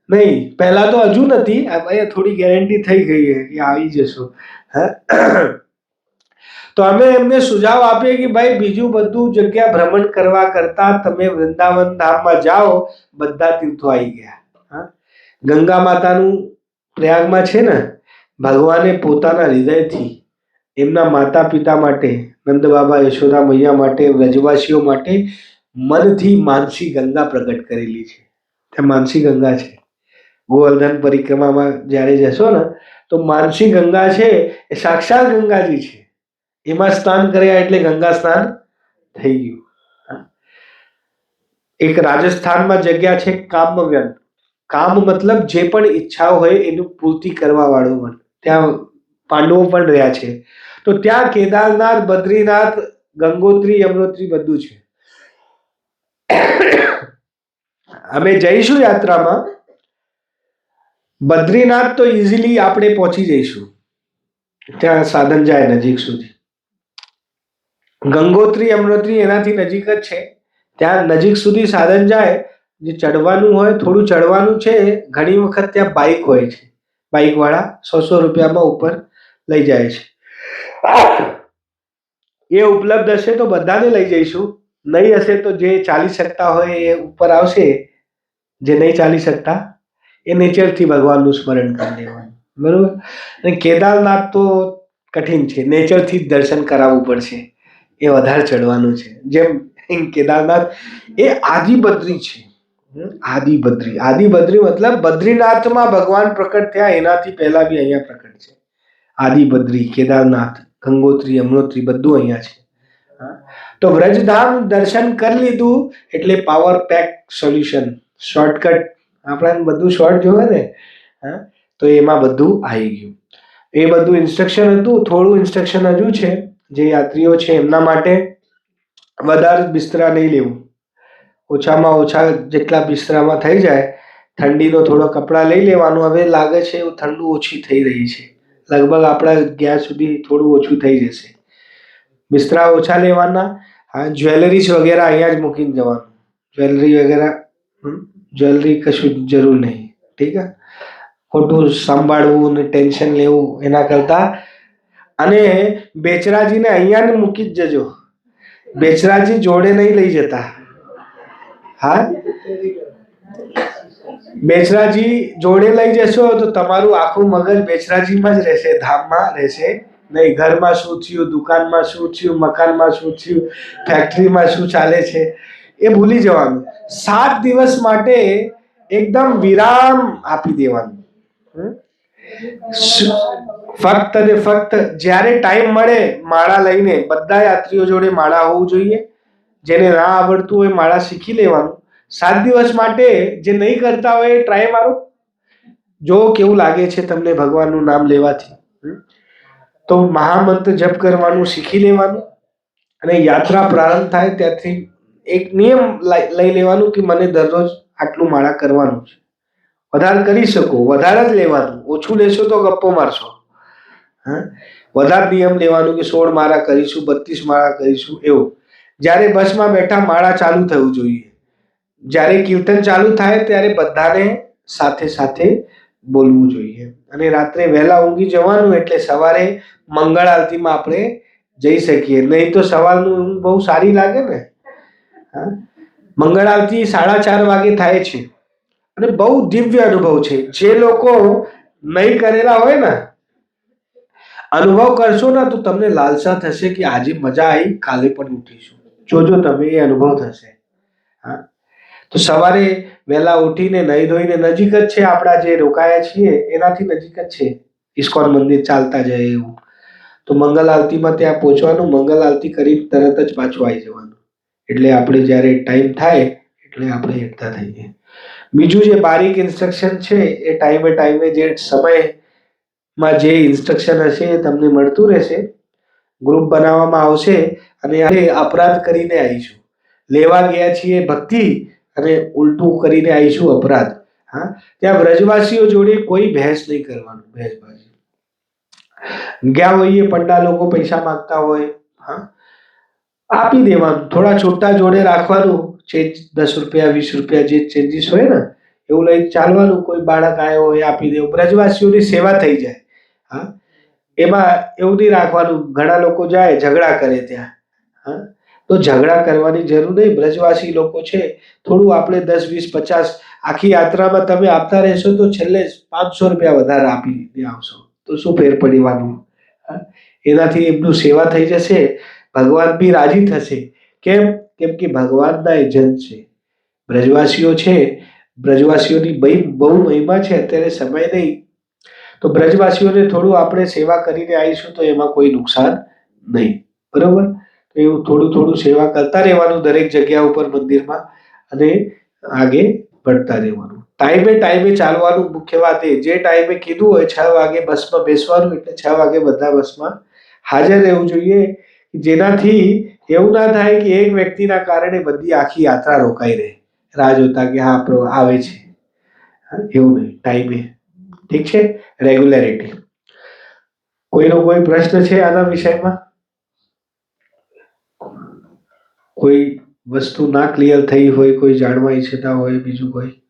નહીં. પહેલા તો હજુ નથી, હવે થોડી ગેરંટી થઈ ગઈ છે કે આવી જશો. હા, તો અમે એમને સુઝાવ આપીએ કે ભાઈ બીજું બધું જગ્યા ભ્રમણ કરવા કરતા તમે વૃંદાવન ધામમાં જાઓ, બધા તીર્થો આવી ગયા. હા, ગંગા માતાનું પ્રયાગમાં છે ને, ભગવાને પોતાના હૃદયથી એમના માતા પિતા માટે, નંદ બાબા યશોદા મૈયા માટે, વ્રજવાસીઓ માટે મનથી માનસી ગંગા પ્રગટ કરેલી છે. ત્યાં માનસી ગંગા છે. ગોવર્ધન પરિક્રમામાં જ્યારે જશો ને તો માનસી ગંગા છે એ સાક્ષાત ગંગાજી છે. એમાં સ્નાન કર્યા એટલે ગંગા સ્નાન થઈ ગયું. હા. એક રાજસ્થાનમાં જગ્યા છે કામવ્યન. કામ મતલબ જે પણ ઈચ્છાઓ હોય એનું પૂર્તિ કરવા વાળું વન. ત્યાં પાંડવો પણ રહ્યા છે. તો ત્યાં કેદારનાથ, બદ્રીનાથ, ગંગોત્રી, યમનોત્રી બધું છે. અમે જઈશું યાત્રામાં. બદ્રીનાથ તો ઇઝીલી આપણે પહોંચી જઈશું, ત્યાં સાધન જાય નજીક સુધી. ગંગોત્રી, યમનોત્રી એનાથી નજીક જ છે, ત્યાં નજીક સુધી સાધન જાય. જે ચડવાનું હોય થોડું ચડવાનું છે. ઘણી વખત ત્યાં બાઇક હોય છે, બાઇક વાળા 100 રૂપિયામાં ઉપર લઈ જાય છે. એ ઉપલબ્ધ હશે તો બધાને લઈ જઈશું, નહીં હશે તો જે ચાલી શકતા હોય એ ઉપર આવશે, જે નહીં ચાલી શકતા એ નેચરથી ભગવાનનું સ્મરણ કરી લેવાનું. બરોબર. અને કેદારનાથ તો કઠિન છે, નેચરથી જ દર્શન કરાવવું પડશે, એ વધારે ચડવાનું છે. જેમ કેદારનાથ એ આદિબદ્રી છે. આદિબદ્રી, આદિબદ્રી મતલબ બદ્રીનાથમાં ભગવાન પ્રકટ થયા એનાથી પહેલા બી અહીંયા પ્રકટ છે. આદિબદ્રી, કેદારનાથ, ગંગોત્રી, યમનોત્રી બધું અહીંયા છે. હા. તો વ્રજધામ દર્શન કરી લીધું એટલે પાવર પેક સોલ્યુશન, શોર્ટકટ. આપણે બધું શોર્ટ જોવે ને. હા, તો એમાં બધું આવી ગયું. એ બધું ઇન્સ્ટ્રક્શન હતું. થોડું ઇન્સ્ટ્રક્શન હજુ છે. જે યાત્રીઓ છે એમના માટે વધારે બિસ્તરા નહીં લેવું, ઓછામાં ઓછા જેટલા બિસ્તરામાં થઈ જાય. ઠંડીનો થોડો કપડાં લઈ લેવાનું. હવે લાગે છે એવું ઠંડુ ઓછી થઈ રહી છે, લગભગ આપણા ગયા સુધી થોડું ઓછું થઈ જશે. બિસ્તરા ઓછા લેવાના. હા, જ્વેલરીઝ વગેરે અહીંયા જ મૂકીને જવાનું. જ્વેલરી વગેરે, જ્વેલરી કશું જરૂર નહીં. ઠીક છે. ખોટું સંભાળવું ને ટેન્શન લેવું એના કરતા. અને બેચરાજીને અહીંયા ને મૂકી જ જજો, બેચરાજી જોડે નહીં લઈ જતા. હા, બેચરાજી જોડે લઈ જશો તો તમારું આખું મગજ બેચરાજીમાં જ રહેશે, ધામમાં રહેશે નહીં. ઘરમાં શું થયું, દુકાનમાં શું થયું, મકાનમાં શું થયું, ફેક્ટરીમાં શું ચાલે છે એ ભૂલી જવાનું. 7 દિવસ માટે એકદમ વિરામ આપી દેવાનું. ફક્ત ને ફક્ત જ્યારે ટાઈમ મળે માળા લઈને, બધા યાત્રીઓ જોડે માળા હોવું જોઈએ. જેને ના આવડતું હોય માળા શીખી લેવાનું. 7 દિવસ માટે જે નહીં કરતા હોય એ ટ્રાય મારો, જો કેવું લાગે છે તમને ભગવાનનું નામ લેવાથી. તો મહામંત્ર જપ કરવાનું શીખી લેવાનું. અને યાત્રા પ્રારંભ થાય ત્યાંથી એક નિયમ લઈ લેવાનું કે મને દરરોજ આટલું માળા કરવાનું છે. વધારે કરી શકો, વધારે જ લેવાનું. ઓછું લેશો તો ગપ્પો મારશો. હા, વધારે નિયમ લેવાનું કે 16 માળા કરીશું, 32 માળા કરીશું એવું. જ્યારે બસમાં બેઠા માળા ચાલુ થવું જોઈએ. જ્યારે કીર્તન ચાલુ થાય ત્યારે બધાને સાથે સાથે બોલવું જોઈએ. અને રાત્રે વહેલા ઊંઘી જવાનું એટલે સવારે મંગળ આરતીમાં આપણે જઈ શકીએ. નહીં તો સવારનું ઊંઘ બહુ સારી લાગે ને. હા, મંગળ આરતી 4:30 વાગે થાય છે અને બહુ દિવ્ય અનુભવ છે. જે લોકો નહીં કરેલા હોય ને, અનુભવ કરશો ને તો તમને લાલસા થશે કે આજે મજા આવી, કાલે પણ ઉઠીશું. જોજો તમે, એ અનુભવ થશે. હા, તો સવારે વહેલા ઉઠીને નહીં ધોઈને, નજીક જ છે આપણા જે રોકાયા છીએ એનાથી નજીક જ છે ઇસ્કોન મંદિર, ચાલતા જાય એવું. તો મંગલ આરતીમાં ત્યાં પહોંચવાનું, મંગલ આરતી કરી તરત જ પાછું આવી જવાનું. એટલે આપણે જ્યારે ટાઈમ થાય એટલે આપણે એકઠા થઈએ. બીજું જે બારીક ઇન્સ્ટ્રક્શન છે એ ટાઈમે જે સમયમાં જે ઇન્સ્ટ્રક્શન હશે એ તમને મળતું રહેશે. ગ્રુપ બનાવવામાં આવશે અને આપણે અપરાધ કરીને આવીશું. લેવા ગયા છીએ ભક્તિ અને ઉલટું કરીને આવીશું અપરાધ. હા, ત્યાં વ્રજવાસીઓ જોડે કોઈ બહેસ નહીં કરવાનું, બહેસબાજી. ગયા હોઈએ પંડા લોકો પૈસા માંગતા હોય, હા, આપી દેવાનું. થોડા છૂટા જોડે રાખવાનું, ચેન્જ 10 રૂપિયા 20 રૂપિયા જે ચેન્જીસ હોય ને એવું લઈ ચાલવાનું. કોઈ બાળક આવ્યો હોય આપી દેવું, બ્રજવાસીઓની સેવા થઈ જાય. હા, એમાં એવું નહીં રાખવાનું ઘણા લોકો જાય ઝઘડા કરે ત્યાં. હા, તો ઝઘડા કરવાની જરૂર નહીં. બ્રજવાસી લોકો છે, થોડું આપણે 10 20 50 આખી યાત્રામાં તમે આપતા રહેશો તો છેલ્લે 500 રૂપિયા વધારે આપી આવશો તો શું ફેર પડવાનું? હા, એનાથી એમનું સેવા થઈ જશે, ભગવાન બી રાજી થશે. કેમ? કેમ કે ભગવાનના એજન્ટ છે બ્રજવાસીઓ છે. બ્રજવાસીઓની બહુ મહિમા છે. અત્યારે સમય નહીં, તો બ્રજવાસીઓને થોડું આપણે સેવા કરીને આવીશું તો એમાં કોઈ નુકસાન નહીં. બરોબર? તો એવું થોડું થોડું સેવા કરતા રહેવાનું દરેક જગ્યા ઉપર મંદિરમાં અને આગે बढ़ता રહેવાનું. ટાઈમે ચાલવાનું. મુખ્ય વાત એ જે ટાઈમે કીધું હોય 6 વાગે બસમાં બેસવાનું એટલે 6 વાગે બધા બસમાં હાજર રહેવું જોઈએ. જેનાથી એવું ના થાય કે એક વ્યક્તિના કારણે બધી આખી યાત્રા રોકાઈ રહે, રાહ જોતા કે હા આવે છે. હા, એવું નહીં, ટાઈમે. ઠીક છે? રેગ્યુલેરિટી. કોઈનો કોઈ પ્રશ્ન છે આના વિષયમાં? કોઈ વસ્તુ ના ક્લિયર થઈ હોય, કોઈ જાણવા ઈચ્છતા હોય, બીજું કોઈ?